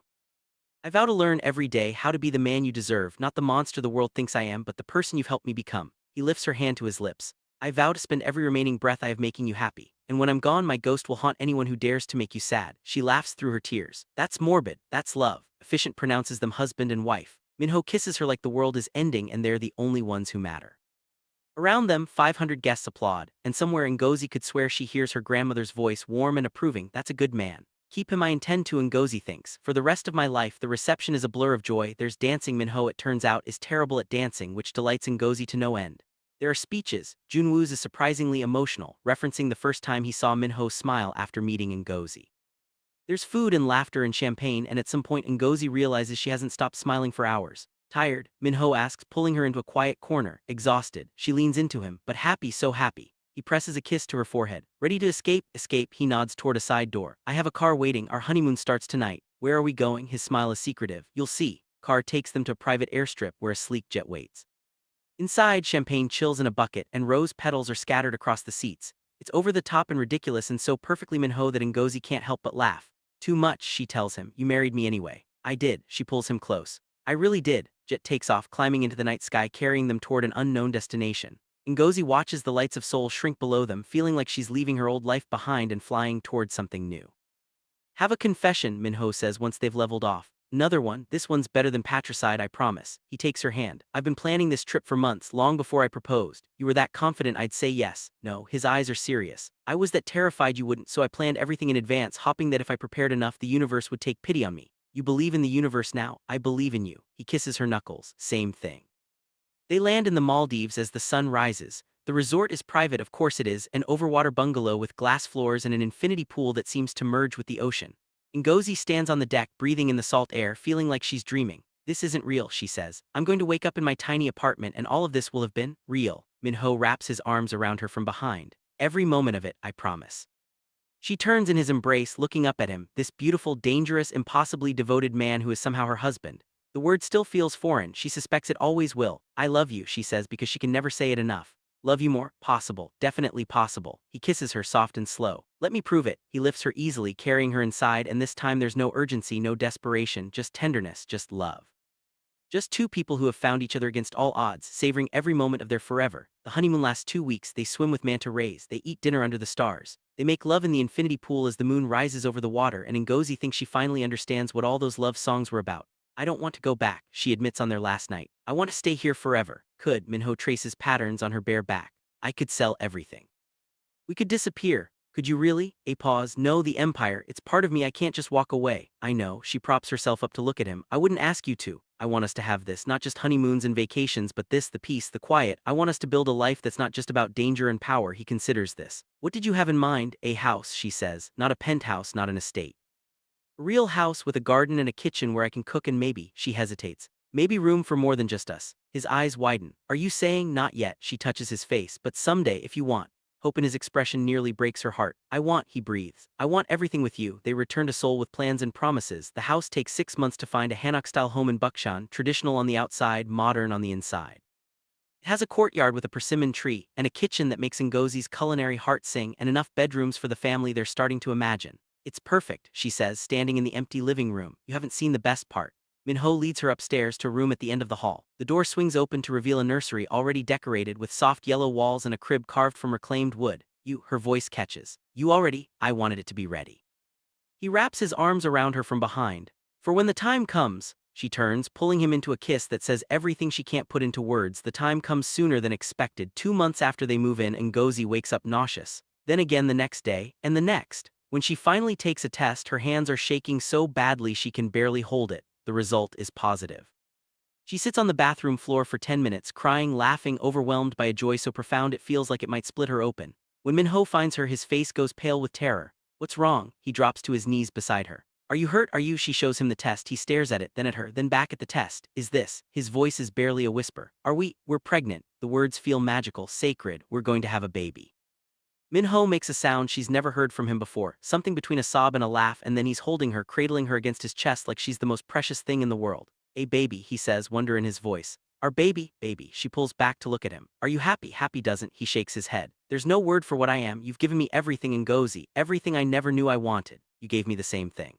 Speaker 1: I vow to learn every day how to be the man you deserve, not the monster the world thinks I am, but the person you've helped me become. He lifts her hand to his lips. I vow to spend every remaining breath I have making you happy, and when I'm gone my ghost will haunt anyone who dares to make you sad. She laughs through her tears. That's morbid, that's love. Efficient pronounces them husband and wife. Min-ho kisses her like the world is ending and they're the only ones who matter. Around them, 500 guests applaud, and somewhere Ngozi could swear she hears her grandmother's voice, warm and approving. That's a good man. Keep him, I intend to, Ngozi thinks. For the rest of my life, the reception is a blur of joy. There's dancing. Min-ho, it turns out, is terrible at dancing, which delights Ngozi to no end. There are speeches. Junwoo's is surprisingly emotional, referencing the first time he saw Min-ho smile after meeting Ngozi. There's food and laughter and champagne, and at some point Ngozi realizes she hasn't stopped smiling for hours. Tired? Min-ho asks, pulling her into a quiet corner. Exhausted, she leans into him, but happy, so happy. He presses a kiss to her forehead. Ready to escape? Escape, he nods toward a side door. I have a car waiting, our honeymoon starts tonight. Where are we going? His smile is secretive. You'll see. Car takes them to a private airstrip where a sleek jet waits. Inside, champagne chills in a bucket, and rose petals are scattered across the seats. It's over the top and ridiculous and so perfectly Min-ho that Ngozi can't help but laugh. Too much, she tells him. You married me anyway. I did, she pulls him close. I really did. Jet takes off, climbing into the night sky, carrying them toward an unknown destination. Ngozi watches the lights of Seoul shrink below them, feeling like she's leaving her old life behind and flying toward something new. Have a confession, Min-ho says once they've leveled off. Another one, this one's better than patricide, I promise. He takes her hand. I've been planning this trip for months, long before I proposed. You were that confident I'd say yes. No, his eyes are serious. I was that terrified you wouldn't, so I planned everything in advance, hoping that if I prepared enough, the universe would take pity on me. You believe in the universe now? I believe in you. He kisses her knuckles. Same thing. They land in the Maldives as the sun rises. The resort is private, of course it is, an overwater bungalow with glass floors and an infinity pool that seems to merge with the ocean. Ngozi stands on the deck, breathing in the salt air, feeling like she's dreaming. This isn't real, she says. I'm going to wake up in my tiny apartment and all of this will have been real. Min-ho wraps his arms around her from behind. Every moment of it, I promise. She turns in his embrace, looking up at him, this beautiful, dangerous, impossibly devoted man who is somehow her husband. The word still feels foreign, she suspects it always will. I love you, she says because she can never say it enough. Love you more? Possible. Definitely possible. He kisses her soft and slow. Let me prove it. He lifts her easily, carrying her inside, and this time there's no urgency, no desperation, just tenderness, just love. Just two people who have found each other against all odds, savoring every moment of their forever. The honeymoon lasts 2 weeks, they swim with manta rays, they eat dinner under the stars. They make love in the infinity pool as the moon rises over the water, and Ngozi thinks she finally understands what all those love songs were about. I don't want to go back, she admits on their last night. I want to stay here forever. Could, Min-ho traces patterns on her bare back. I could sell everything. We could disappear. Could you really? A pause. No, the empire, it's part of me, I can't just walk away. I know, she props herself up to look at him. I wouldn't ask you to. I want us to have this, not just honeymoons and vacations, but this, the peace, the quiet. I want us to build a life that's not just about danger and power. He considers this. What did you have in mind? A house, she says. Not a penthouse, not an estate. A real house with a garden and a kitchen where I can cook and maybe, she hesitates. Maybe room for more than just us. His eyes widen. Are you saying? Not yet, she touches his face, but someday if you want. Hope in his expression nearly breaks her heart. I want, he breathes. I want everything with you. They return to Seoul with plans and promises. The house takes 6 months to find, a Hanok-style home in Bukshan, traditional on the outside, modern on the inside. It has a courtyard with a persimmon tree, and a kitchen that makes Ngozi's culinary heart sing, and enough bedrooms for the family they're starting to imagine. It's perfect, she says, standing in the empty living room. You haven't seen the best part. Min-ho leads her upstairs to a room at the end of the hall. The door swings open to reveal a nursery already decorated with soft yellow walls and a crib carved from reclaimed wood. Her voice catches. I wanted it to be ready. He wraps his arms around her from behind. For when the time comes, she turns, pulling him into a kiss that says everything she can't put into words. The time comes sooner than expected. 2 months after they move in, Ngozi wakes up nauseous. Then again the next day, and the next. When she finally takes a test, her hands are shaking so badly she can barely hold it. The result is positive. She sits on the bathroom floor for 10 minutes, crying, laughing, overwhelmed by a joy so profound it feels like it might split her open. When Min-ho finds her, his face goes pale with terror. What's wrong? He drops to his knees beside her. Are you hurt? Are you? She shows him the test. He stares at it, then at her, then back at the test. Is this? His voice is barely a whisper. We're pregnant. The words feel magical, sacred. We're going to have a baby. Min-ho makes a sound she's never heard from him before, something between a sob and a laugh, and then he's holding her, cradling her against his chest like she's the most precious thing in the world. A baby, he says, wonder in his voice. Our baby, baby. She pulls back to look at him. Are you happy? Happy doesn't, he shakes his head. There's no word for what I am. You've given me everything, Ngozi, everything I never knew I wanted. You gave me the same thing.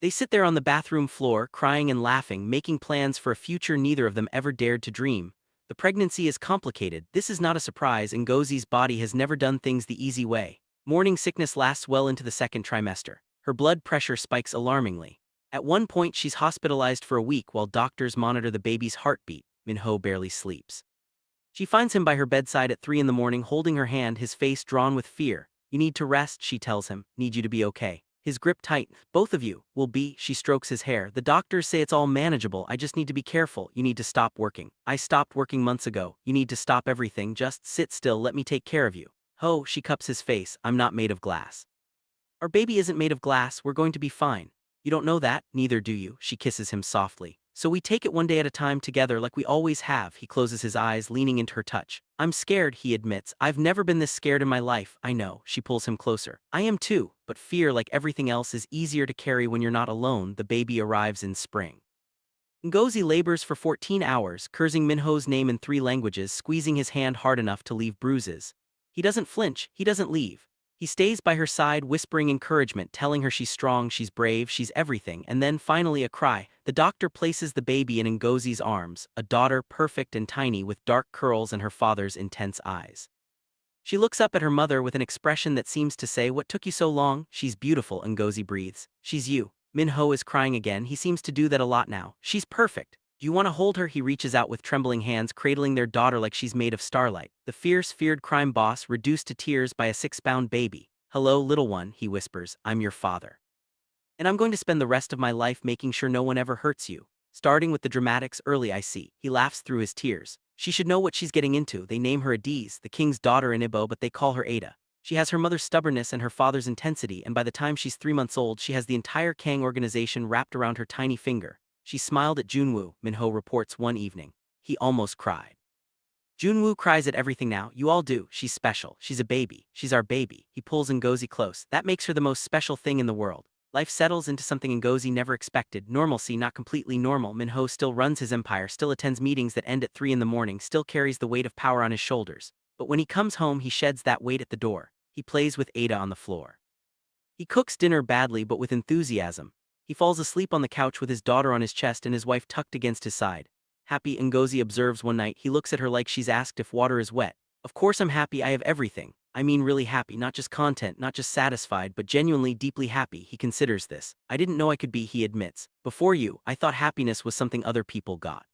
Speaker 1: They sit there on the bathroom floor, crying and laughing, making plans for a future neither of them ever dared to dream. The pregnancy is complicated. This is not a surprise. Ngozi's body has never done things the easy way. Morning sickness lasts well into the 2nd trimester. Her blood pressure spikes alarmingly. At one point she's hospitalized for a week while doctors monitor the baby's heartbeat. Min-ho barely sleeps. She finds him by her bedside at 3 in the morning, holding her hand, his face drawn with fear. You need to rest, she tells him. Need you to be okay. His grip tightens. Both of you will be, she strokes his hair. The doctors say it's all manageable. I just need to be careful. You need to stop working. I stopped working months ago. You need to stop everything. Just sit still. Let me take care of you. Ho, she cups his face. I'm not made of glass. Our baby isn't made of glass. We're going to be fine. You don't know that, neither do you. She kisses him softly. So we take it one day at a time together like we always have. He closes his eyes, leaning into her touch. I'm scared, he admits. I've never been this scared in my life. I know. She pulls him closer. I am too, but fear, like everything else, is easier to carry when you're not alone. The baby arrives in spring. Ngozi labors for 14 hours, cursing Min-ho's name in 3 languages, squeezing his hand hard enough to leave bruises. He doesn't flinch. He doesn't leave. He stays by her side, whispering encouragement, telling her she's strong, she's brave, she's everything, and then finally a cry. The doctor places the baby in Ngozi's arms, a daughter perfect and tiny with dark curls and her father's intense eyes. She looks up at her mother with an expression that seems to say, "What took you so long?" "She's beautiful," Ngozi breathes. "She's you." Min-ho is crying again. He seems to do that a lot now. "She's perfect." "Do you want to hold her?" He reaches out with trembling hands, cradling their daughter like she's made of starlight. The fierce, feared crime boss reduced to tears by a 6-pound baby. "Hello, little one," he whispers. "I'm your father. And I'm going to spend the rest of my life making sure no one ever hurts you." Starting with the dramatics early, I see. He laughs through his tears. "She should know what she's getting into. They name her Adiz, the king's daughter in Ibo, but they call her Ada. She has her mother's stubbornness and her father's intensity, and by the time she's 3 months old, she has the entire Kang organization wrapped around her tiny finger." She smiled at Junwoo, Min-ho reports one evening. He almost cried. "Junwoo cries at everything now. You all do. She's special. She's a baby. She's our baby." He pulls Ngozi close. "That makes her the most special thing in the world." Life settles into something Ngozi never expected. Normalcy, not completely normal. Min-ho still runs his empire, still attends meetings that end at 3 in the morning, still carries the weight of power on his shoulders. But when he comes home, he sheds that weight at the door. He plays with Ada on the floor. He cooks dinner badly but with enthusiasm. He falls asleep on the couch with his daughter on his chest and his wife tucked against his side. "Happy," Ngozi observes one night. He looks at her like she's asked if water is wet. "Of course I'm happy. I have everything. I mean really happy, not just content, not just satisfied, but genuinely deeply happy." He considers this. "I didn't know I could be," he admits. "Before you, I thought happiness was something other people got.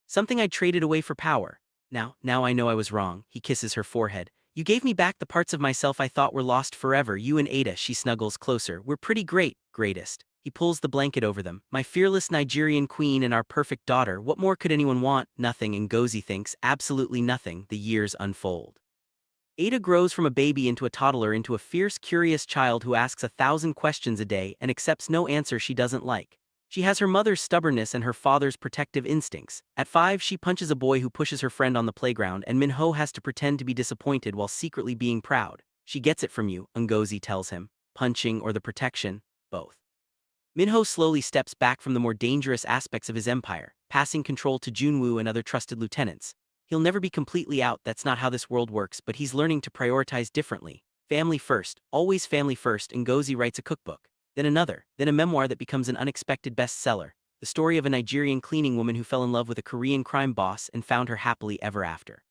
Speaker 1: Something I traded away for power. Now I know I was wrong." He kisses her forehead. "You gave me back the parts of myself I thought were lost forever. You and Ada." She snuggles closer. "We're pretty great, greatest." He pulls the blanket over them. "My fearless Nigerian queen and our perfect daughter. What more could anyone want?" "Nothing," Ngozi thinks. "Absolutely nothing." The years unfold. Ada grows from a baby into a toddler, into a fierce, curious child who asks 1,000 questions a day and accepts no answer she doesn't like. She has her mother's stubbornness and her father's protective instincts. At 5, she punches a boy who pushes her friend on the playground, and Min-ho has to pretend to be disappointed while secretly being proud. "She gets it from you," Ngozi tells him. "Punching or the protection? Both." Min-ho slowly steps back from the more dangerous aspects of his empire, passing control to Junwoo and other trusted lieutenants. He'll never be completely out, that's not how this world works, but he's learning to prioritize differently. Family first, always family first. Ngozi writes a cookbook, then another, then a memoir that becomes an unexpected bestseller. The story of a Nigerian cleaning woman who fell in love with a Korean crime boss and found her happily ever after.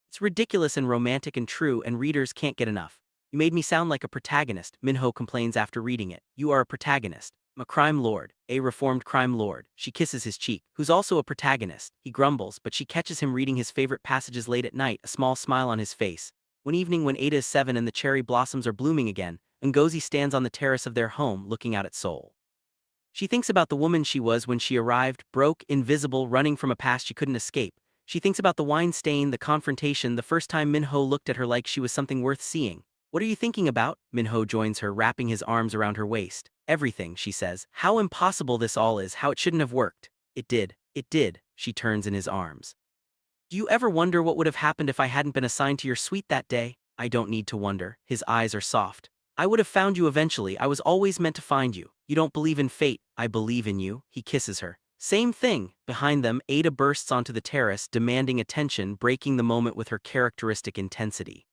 Speaker 1: It's ridiculous and romantic and true, and readers can't get enough. "You made me sound like a protagonist," Min-ho complains after reading it. "You are a protagonist. I'm a crime lord, a reformed crime lord." She kisses his cheek. "Who's also a protagonist." He grumbles, but she catches him reading his favorite passages late at night, a small smile on his face. One evening when Ada is 7 and the cherry blossoms are blooming again, Ngozi stands on the terrace of their home looking out at Seoul. She thinks about the woman she was when she arrived, broke, invisible, running from a past she couldn't escape. She thinks about the wine stain, the confrontation, the first time Min-ho looked at her like she was something worth seeing. "What are you thinking about?" Min-ho joins her, wrapping his arms around her waist. "Everything," she says. "How impossible this all is, how it shouldn't have worked." It did," she turns in his arms. "Do you ever wonder what would have happened if I hadn't been assigned to your suite that day?" "I don't need to wonder." His eyes are soft. "I would have found you eventually. I was always meant to find you." "You don't believe in fate." "I believe in you." He kisses her. Same thing. Behind them, Ada bursts onto the terrace, demanding attention, breaking the moment with her characteristic intensity.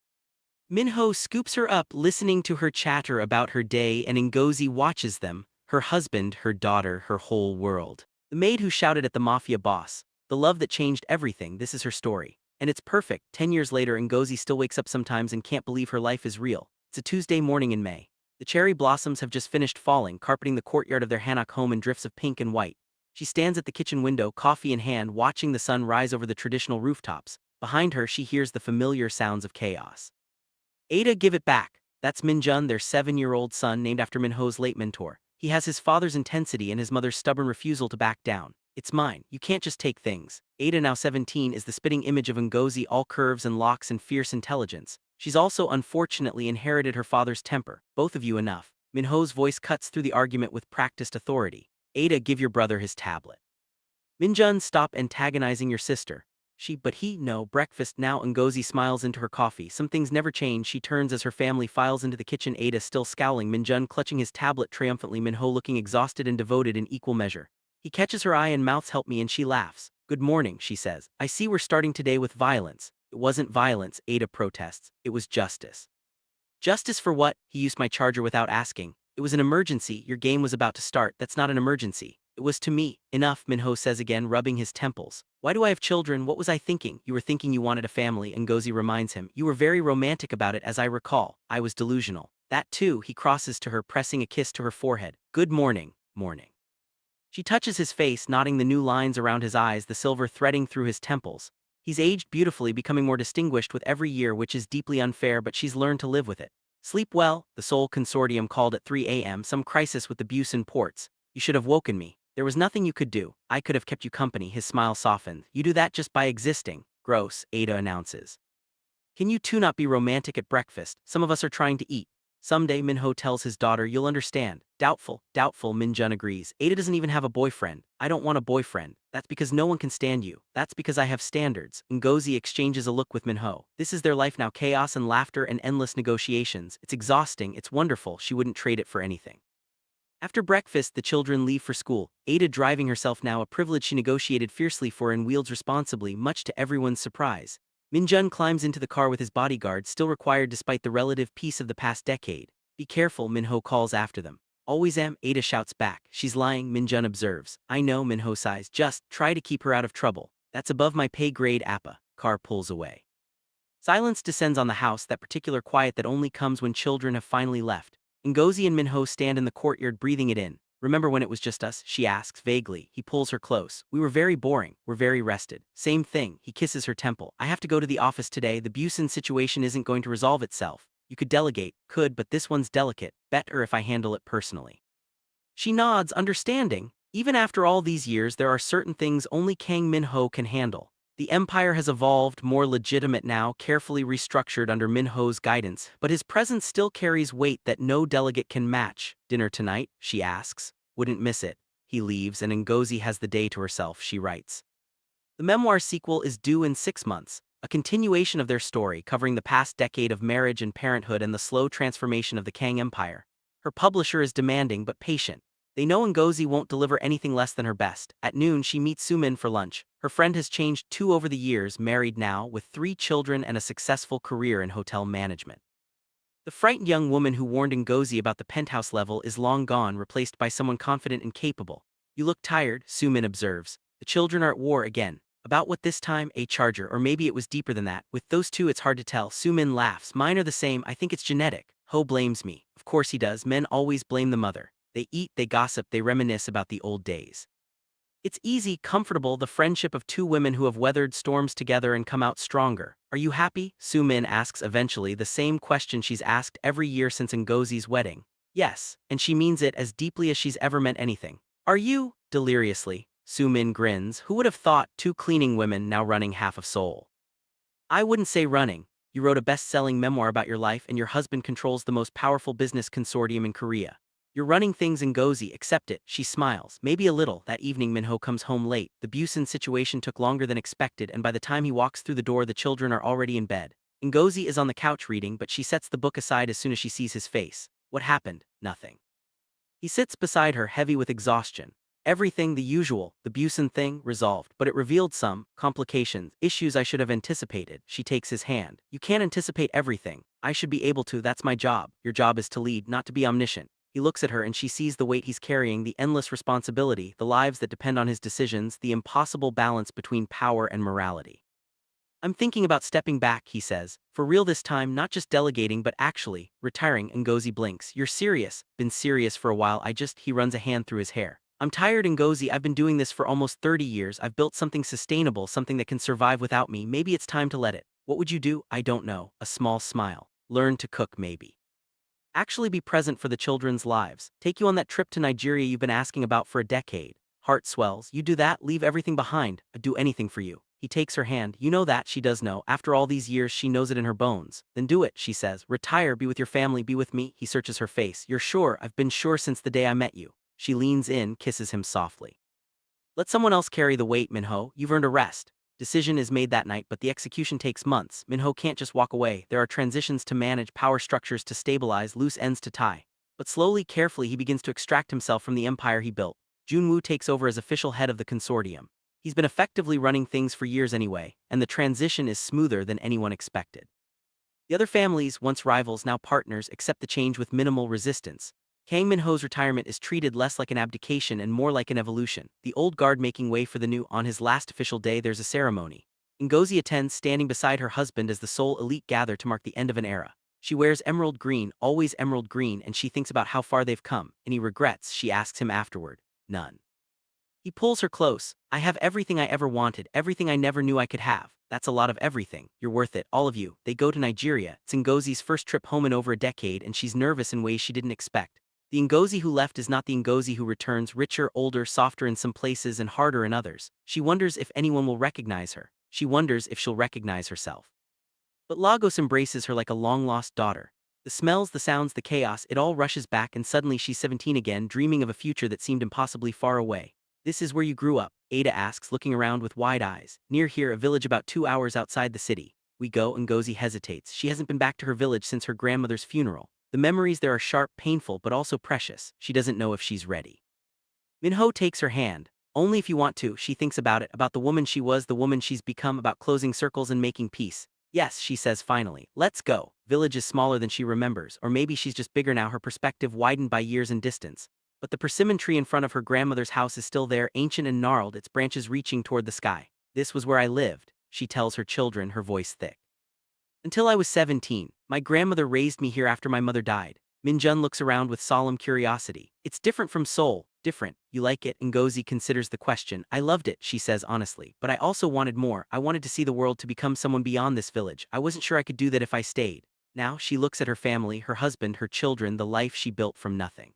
Speaker 1: Min-ho scoops her up, listening to her chatter about her day, and Ngozi watches them, her husband, her daughter, her whole world. The maid who shouted at the Mafia boss. The love that changed everything, this is her story. And it's perfect. 10 years later, Ngozi still wakes up sometimes and can't believe her life is real. It's a Tuesday morning in May. The cherry blossoms have just finished falling, carpeting the courtyard of their Hanok home in drifts of pink and white. She stands at the kitchen window, coffee in hand, watching the sun rise over the traditional rooftops. Behind her, she hears the familiar sounds of chaos. "Ada, give it back." That's Min-jun, their 7-year-old son, named after Min-ho's late mentor. He has his father's intensity and his mother's stubborn refusal to back down. "It's mine. You can't just take things." Ada, now 17, is the spitting image of Ngozi, all curves and locks and fierce intelligence. She's also unfortunately inherited her father's temper. "Both of you, enough." Min-ho's voice cuts through the argument with practiced authority. "Ada, give your brother his tablet." "Min-jun, stop antagonizing your sister." But he, "No, breakfast now." Ngozi smiles into her coffee. Some things never change. She turns as her family files into the kitchen, Ada still scowling, Min-jun clutching his tablet triumphantly, Min-ho looking exhausted and devoted in equal measure. He catches her eye and mouths "Help me," and she laughs. "Good morning," she says. "I see we're starting today with violence." "It wasn't violence," Ada protests. "It was justice." "Justice for what?" He used my charger without asking. "It was an emergency. Your game was about to start. That's not an emergency." It was to me. Enough, Min-ho says again, rubbing his temples. Why do I have children? What was I thinking? You were thinking you wanted a family, Ngozi reminds him. You were very romantic about it, as I recall. I was delusional. That too, he crosses to her, pressing a kiss to her forehead. Good morning, morning. She touches his face, nodding, the new lines around his eyes, the silver threading through his temples. He's aged beautifully, becoming more distinguished with every year, which is deeply unfair, but she's learned to live with it. Sleep well, the Seoul consortium called at 3 a.m., some crisis with the Busan ports. You should have woken me. There was nothing you could do. I could have kept you company, his smile softened. You do that just by existing. Gross, Ada announces. Can you two not be romantic at breakfast? Some of us are trying to eat. Someday, Min-ho tells his daughter, you'll understand. Doubtful, Min-jun agrees. Ada doesn't even have a boyfriend. I don't want a boyfriend. That's because no one can stand you. That's because I have standards. Ngozi exchanges a look with Min-ho. This is their life now, chaos and laughter and endless negotiations. It's exhausting, it's wonderful, she wouldn't trade it for anything. After breakfast, the children leave for school, Ada driving herself, now a privilege she negotiated fiercely for and wields responsibly, much to everyone's surprise. Min-jun climbs into the car with his bodyguard, still required despite the relative peace of the past decade. Be careful, Min-ho calls after them. Always am, Ada shouts back. She's lying, Min-jun observes. I know, Min-ho sighs. Just try to keep her out of trouble. That's above my pay grade, Appa. Car pulls away. Silence descends on the house, that particular quiet that only comes when children have finally left. Ngozi and Min-ho stand in the courtyard, breathing it in. Remember when it was just us? She asks vaguely. He pulls her close. We were very boring. We're very rested. Same thing. He kisses her temple. I have to go to the office today. The Busan situation isn't going to resolve itself. You could delegate. Could, but this one's delicate. Better if I handle it personally. She nods, understanding. Even after all these years, there are certain things only Kang Min-ho can handle. The empire has evolved, more legitimate now, carefully restructured under Min-ho's guidance, but his presence still carries weight that no delegate can match. Dinner tonight? She asks. Wouldn't miss it. He leaves, and Ngozi has the day to herself, she writes. The memoir sequel is due in 6 months, a continuation of their story covering the past decade of marriage and parenthood and the slow transformation of the Kang Empire. Her publisher is demanding but patient. They know Ngozi won't deliver anything less than her best. At noon, she meets Soo-min for lunch. Her friend has changed too over the years, married now, with 3 children and a successful career in hotel management. The frightened young woman who warned Ngozi about the penthouse level is long gone, replaced by someone confident and capable. You look tired, Soo-min observes. The children are at war again. About what this time? A charger, or maybe it was deeper than that. With those two, it's hard to tell. Soo-min laughs. Mine are the same. I think it's genetic. Ho blames me. Of course he does. Men always blame the mother. They eat, they gossip, they reminisce about the old days. It's easy, comfortable, the friendship of 2 women who have weathered storms together and come out stronger. Are you happy? Soo-min asks eventually, the same question she's asked every year since Ngozi's wedding. Yes, and she means it as deeply as she's ever meant anything. Are you? Deliriously. Soo-min grins. Who would have thought 2 cleaning women now running half of Seoul? I wouldn't say running. You wrote a best-selling memoir about your life and your husband controls the most powerful business consortium in Korea. You're running things, Ngozi, accept it. She smiles. Maybe a little. That evening, Min-ho comes home late. The Busan situation took longer than expected, and by the time he walks through the door, the children are already in bed. Ngozi is on the couch reading, but she sets the book aside as soon as she sees his face. What happened? Nothing. He sits beside her, heavy with exhaustion. Everything the usual, the Busan thing, resolved, but it revealed some complications, issues I should have anticipated. She takes his hand. You can't anticipate everything. I should be able to, that's my job. Your job is to lead, not to be omniscient. He looks at her and she sees the weight he's carrying, the endless responsibility, the lives that depend on his decisions, the impossible balance between power and morality. I'm thinking about stepping back, he says. For real this time, not just delegating but actually retiring. Ngozi blinks. You're serious? Been serious for a while. He runs a hand through his hair. I'm tired, Ngozi. I've been doing this for almost 30 years. I've built something sustainable, something that can survive without me. Maybe it's time to let it. What would you do? I don't know. A small smile. Learn to cook, maybe. Actually be present for the children's lives. Take you on that trip to Nigeria you've been asking about for a decade. Heart swells. You do that, leave everything behind. I'd do anything for you. He takes her hand. You know that, she does know. After all these years, she knows it in her bones. Then do it, she says. Retire, be with your family, be with me. He searches her face. You're sure? I've been sure since the day I met you. She leans in, kisses him softly. Let someone else carry the weight, Min-ho. You've earned a rest. Decision is made that night, but the execution takes months. Min-ho can't just walk away. There are transitions to manage, power structures to stabilize, loose ends to tie. But slowly, carefully, he begins to extract himself from the empire he built. Jun-woo takes over as official head of the consortium. He's been effectively running things for years anyway, and the transition is smoother than anyone expected. The other families, once rivals, now partners, accept the change with minimal resistance. Kang Min-ho's retirement is treated less like an abdication and more like an evolution, the old guard making way for the new. On his last official day there's a ceremony. Ngozi attends, standing beside her husband as the Seoul elite gather to mark the end of an era. She wears emerald green, always emerald green, and she thinks about how far they've come. Any regrets, she asks him afterward. None. He pulls her close. I have everything I ever wanted, everything I never knew I could have. That's a lot of everything. You're worth it, all of you. They go to Nigeria. It's Ngozi's first trip home in over a decade, and she's nervous in ways she didn't expect. The Ngozi who left is not the Ngozi who returns, richer, older, softer in some places and harder in others. She wonders if anyone will recognize her. She wonders if she'll recognize herself. But Lagos embraces her like a long-lost daughter. The smells, the sounds, the chaos, it all rushes back, and suddenly she's 17 again, dreaming of a future that seemed impossibly far away. This is where you grew up, Ada asks, looking around with wide eyes. Near here, a village about 2 hours outside the city. We go. Ngozi hesitates. She hasn't been back to her village since her grandmother's funeral. The memories there are sharp, painful, but also precious. She doesn't know if she's ready. Min-ho takes her hand. Only if you want to. She thinks about it, about the woman she was, the woman she's become, about closing circles and making peace. Yes, she says finally. Let's go. Village is smaller than she remembers, or maybe she's just bigger now, her perspective widened by years and distance. But the persimmon tree in front of her grandmother's house is still there, ancient and gnarled, its branches reaching toward the sky. This was where I lived, she tells her children, her voice thick. Until I was 17, my grandmother raised me here after my mother died. Min-jun looks around with solemn curiosity. It's different from Seoul. Different. You like it? Ngozi considers the question. I loved it, she says honestly, but I also wanted more. I wanted to see the world, to become someone beyond this village. I wasn't sure I could do that if I stayed. Now she looks at her family, her husband, her children, the life she built from nothing.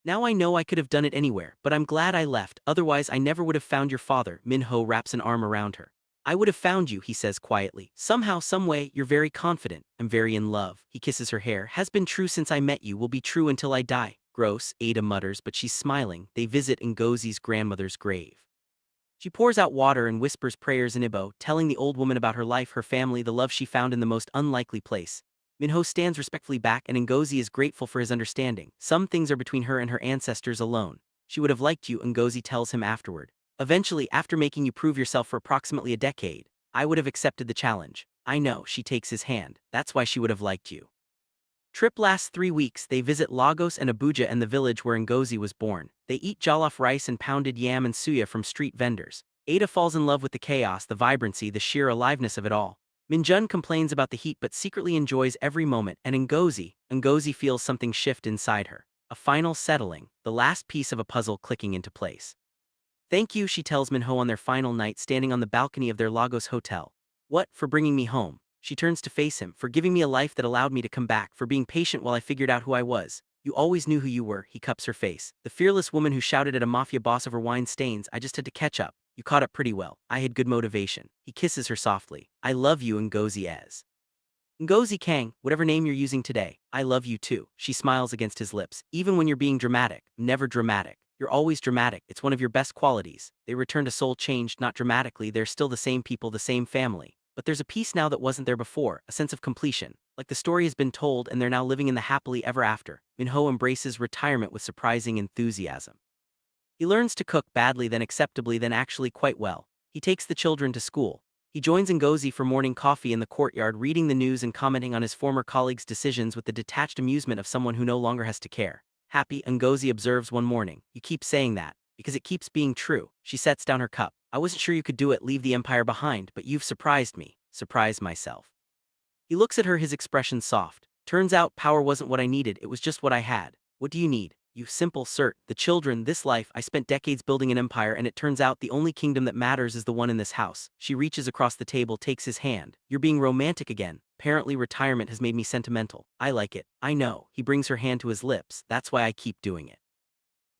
Speaker 1: Now I know I could have done it anywhere, but I'm glad I left, otherwise I never would have found your father. Min-ho wraps an arm around her. I would have found you, he says quietly. Somehow, someway, you're very confident. I'm very in love. He kisses her hair. Has been true since I met you, will be true until I die. Gross, Ada mutters, but she's smiling. They visit Ngozi's grandmother's grave. She pours out water and whispers prayers in Igbo, telling the old woman about her life, her family, the love she found in the most unlikely place. Min-ho stands respectfully back, and Ngozi is grateful for his understanding. Some things are between her and her ancestors alone. She would have liked you, Ngozi tells him afterward. Eventually, after making you prove yourself for approximately a decade, I would have accepted the challenge. I know, she takes his hand. That's why she would have liked you. Trip lasts 3 weeks. They visit Lagos and Abuja and the village where Ngozi was born. They eat jollof rice and pounded yam and suya from street vendors. Ada falls in love with the chaos, the vibrancy, the sheer aliveness of it all. Min-jun complains about the heat but secretly enjoys every moment, and Ngozi feels something shift inside her. A final settling, the last piece of a puzzle clicking into place. Thank you, she tells Min-ho on their final night, standing on the balcony of their Lagos hotel. What, for bringing me home? She turns to face him. For giving me a life that allowed me to come back, for being patient while I figured out who I was. You always knew who you were, he cups her face. The fearless woman who shouted at a mafia boss over wine stains. I just had to catch up. You caught up pretty well. I had good motivation. He kisses her softly. I love you, Ngozi Eze. Ngozi Kang, whatever name you're using today, I love you too. She smiles against his lips. Even when you're being dramatic, never dramatic. You're always dramatic. It's one of your best qualities. They return to Seoul, changed, not dramatically. They're still the same people, the same family. But there's a piece now that wasn't there before, a sense of completion. Like the story has been told and they're now living in the happily ever after. Min-ho embraces retirement with surprising enthusiasm. He learns to cook badly, then acceptably, then actually quite well. He takes the children to school. He joins Ngozi for morning coffee in the courtyard, reading the news and commenting on his former colleagues' decisions with the detached amusement of someone who no longer has to care. Happy, Ngozi observes one morning. You keep saying that, because it keeps being true. She sets down her cup. I wasn't sure you could do it, leave the empire behind, but you've surprised me. Surprised myself. He looks at her, his expression soft. Turns out power wasn't what I needed, it was just what I had. What do you need? You simple cert. The children, this life. I spent decades building an empire, and it turns out the only kingdom that matters is the one in this house. She reaches across the table, takes his hand. You're being romantic again. Apparently retirement has made me sentimental. I like it. I know. He brings her hand to his lips. That's why I keep doing it.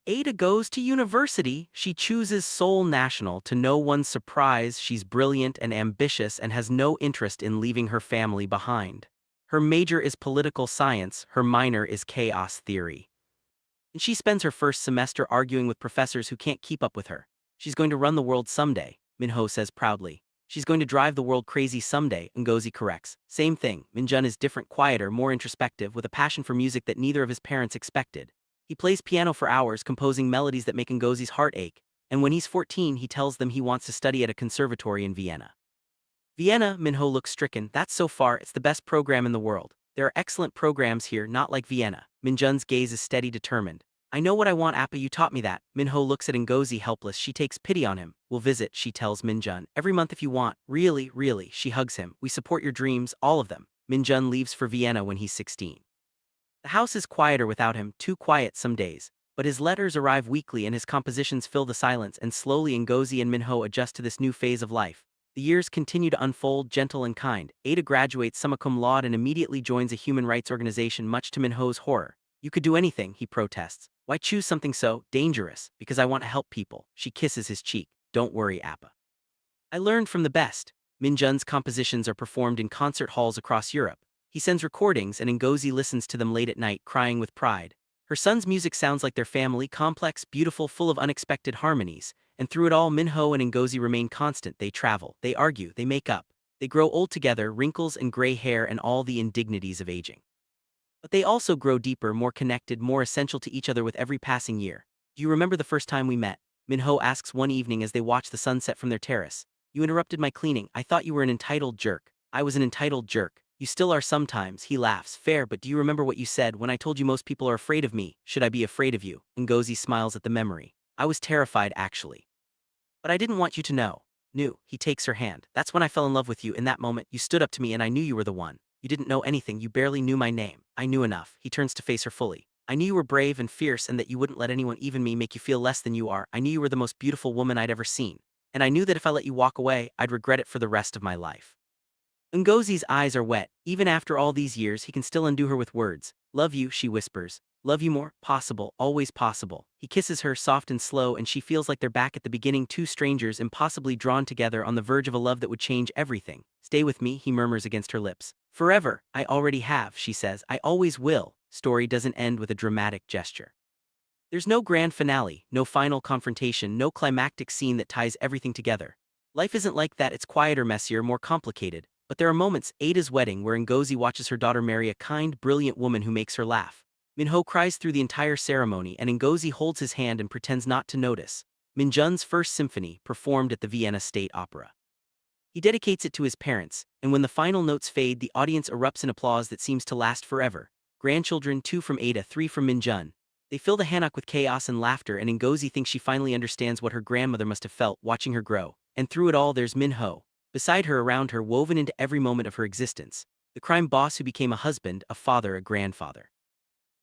Speaker 1: Ada goes to university. She chooses Seoul National. To no one's surprise, she's brilliant and ambitious and has no interest in leaving her family behind. Her major is political science. Her minor is chaos theory. And she spends her first semester arguing with professors who can't keep up with her. She's going to run the world someday, Min-ho says proudly. She's going to drive the world crazy someday, Ngozi corrects. Same thing. Min-jun is different, quieter, more introspective, with a passion for music that neither of his parents expected. He plays piano for hours, composing melodies that make Ngozi's heart ache, and when he's 14 he tells them he wants to study at a conservatory in Vienna. Vienna, Min-ho looks stricken. That's so far, it's the best program in the world. There are excellent programs here, not like Vienna. Minjun's gaze is steady, determined. I know what I want, Appa, you taught me that. Minho looks at Ngozi, helpless. She takes pity on him. We'll visit, she tells Minjun. Every month if you want. Really, really, she hugs him. We support your dreams, all of them. Minjun leaves for Vienna when he's 16. The house is quieter without him, too quiet some days. But his letters arrive weekly and his compositions fill the silence, and slowly Ngozi and Minho adjust to this new phase of life. The years continue to unfold, gentle and kind. Ada graduates summa cum laude and immediately joins a human rights organization, much to Minho's horror. You could do anything, he protests. Why choose something so dangerous? Because I want to help people. She kisses his cheek. Don't worry, Appa. I learned from the best. Minjun's compositions are performed in concert halls across Europe. He sends recordings and Ngozi listens to them late at night, crying with pride. Her son's music sounds like their family, complex, beautiful, full of unexpected harmonies. And through it all, Minho and Ngozi remain constant. They travel, they argue, they make up. They grow old together, wrinkles and gray hair and all the indignities of aging. But they also grow deeper, more connected, more essential to each other with every passing year. Do you remember the first time we met? Minho asks one evening as they watch the sunset from their terrace. You interrupted my cleaning. I thought you were an entitled jerk. I was an entitled jerk. You still are sometimes, he laughs. Fair, but do you remember what you said when I told you most people are afraid of me? Should I be afraid of you? Ngozi smiles at the memory. I was terrified, actually. But I didn't want you to know. Knew. He takes her hand. That's when I fell in love with you. In that moment, you stood up to me and I knew you were the one. You didn't know anything. You barely knew my name. I knew enough. He turns to face her fully. I knew you were brave and fierce and that you wouldn't let anyone, even me, make you feel less than you are. I knew you were the most beautiful woman I'd ever seen. And I knew that if I let you walk away, I'd regret it for the rest of my life. Ngozi's eyes are wet. Even after all these years, he can still undo her with words. Love you, she whispers. Love you more, possible, always possible. He kisses her, soft and slow, and she feels like they're back at the beginning, two strangers impossibly drawn together on the verge of a love that would change everything. Stay with me, he murmurs against her lips. Forever, I already have, she says. I always will. Story doesn't end with a dramatic gesture. There's no grand finale, no final confrontation, no climactic scene that ties everything together. Life isn't like that. It's quieter, messier, more complicated. But there are moments, Ada's wedding, where Ngozi watches her daughter marry a kind, brilliant woman who makes her laugh. Minho cries through the entire ceremony and Ngozi holds his hand and pretends not to notice. Minjun's first symphony, performed at the Vienna State Opera. He dedicates it to his parents, and when the final notes fade, the audience erupts in applause that seems to last forever. Grandchildren, 2 from Ada, 3 from Minjun. They fill the hanok with chaos and laughter, and Ngozi thinks she finally understands what her grandmother must have felt watching her grow. And through it all, there's Minho. Beside her, around her, woven into every moment of her existence. The crime boss who became a husband, a father, a grandfather.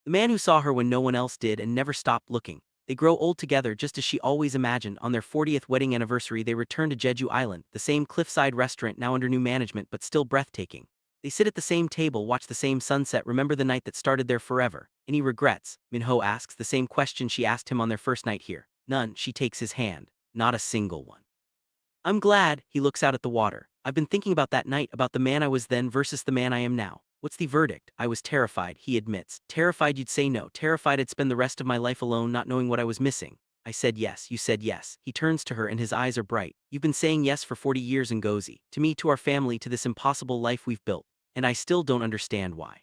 Speaker 1: The man who saw her when no one else did and never stopped looking. They grow old together just as she always imagined. On their 40th wedding anniversary, they return to Jeju Island, the same cliffside restaurant now under new management but still breathtaking. They sit at the same table, watch the same sunset, remember the night that started there forever. Any regrets? Minho asks, the same question she asked him on their first night here. None, she takes his hand. Not a single one. I'm glad, he looks out at the water. I've been thinking about that night, about the man I was then versus the man I am now. What's the verdict? I was terrified, he admits. Terrified you'd say no, terrified I'd spend the rest of my life alone not knowing what I was missing. I said yes, you said yes. He turns to her and his eyes are bright. You've been saying yes for 40 years, Ngozi. To me, to our family, to this impossible life we've built. And I still don't understand why.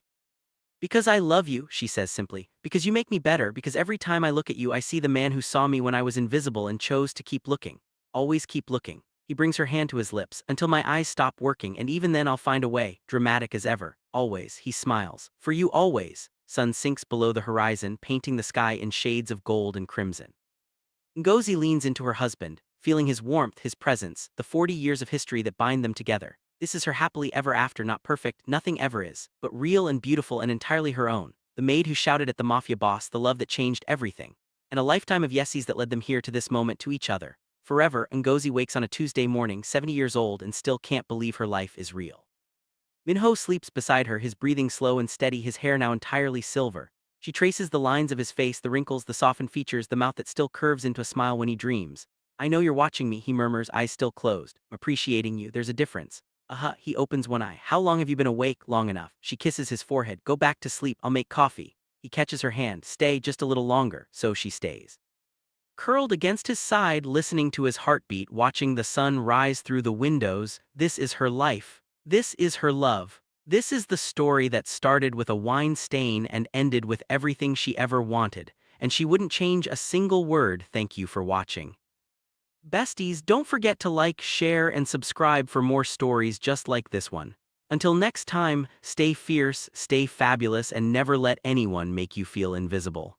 Speaker 1: Because I love you, she says simply. Because you make me better, because every time I look at you I see the man who saw me when I was invisible and chose to keep looking. Always keep looking. He brings her hand to his lips, until my eyes stop working, and even then I'll find a way, dramatic as ever. Always, he smiles. For you always. Sun sinks below the horizon, painting the sky in shades of gold and crimson. Ngozi leans into her husband, feeling his warmth, his presence, the 40 years of history that bind them together. This is her happily ever after, not perfect, nothing ever is, but real and beautiful and entirely her own. The maid who shouted at the Mafia boss, the love that changed everything. And a lifetime of yeses that led them here to this moment, to each other. Forever. Ngozi wakes on a Tuesday morning, 70 years old, and still can't believe her life is real. Minho sleeps beside her, his breathing slow and steady, his hair now entirely silver. She traces the lines of his face, the wrinkles, the softened features, the mouth that still curves into a smile when he dreams. I know you're watching me, he murmurs, eyes still closed. Appreciating you, there's a difference. He opens one eye. How long have you been awake? Long enough. She kisses his forehead. Go back to sleep, I'll make coffee. He catches her hand. Stay just a little longer, so she stays. Curled against his side, listening to his heartbeat, watching the sun rise through the windows. This is her life. This is her love. This is the story that started with a wine stain and ended with everything she ever wanted, and she wouldn't change a single word. Thank you for watching. Besties, don't forget to like, share, and subscribe for more stories just like this one. Until next time, stay fierce, stay fabulous, and never let anyone make you feel invisible.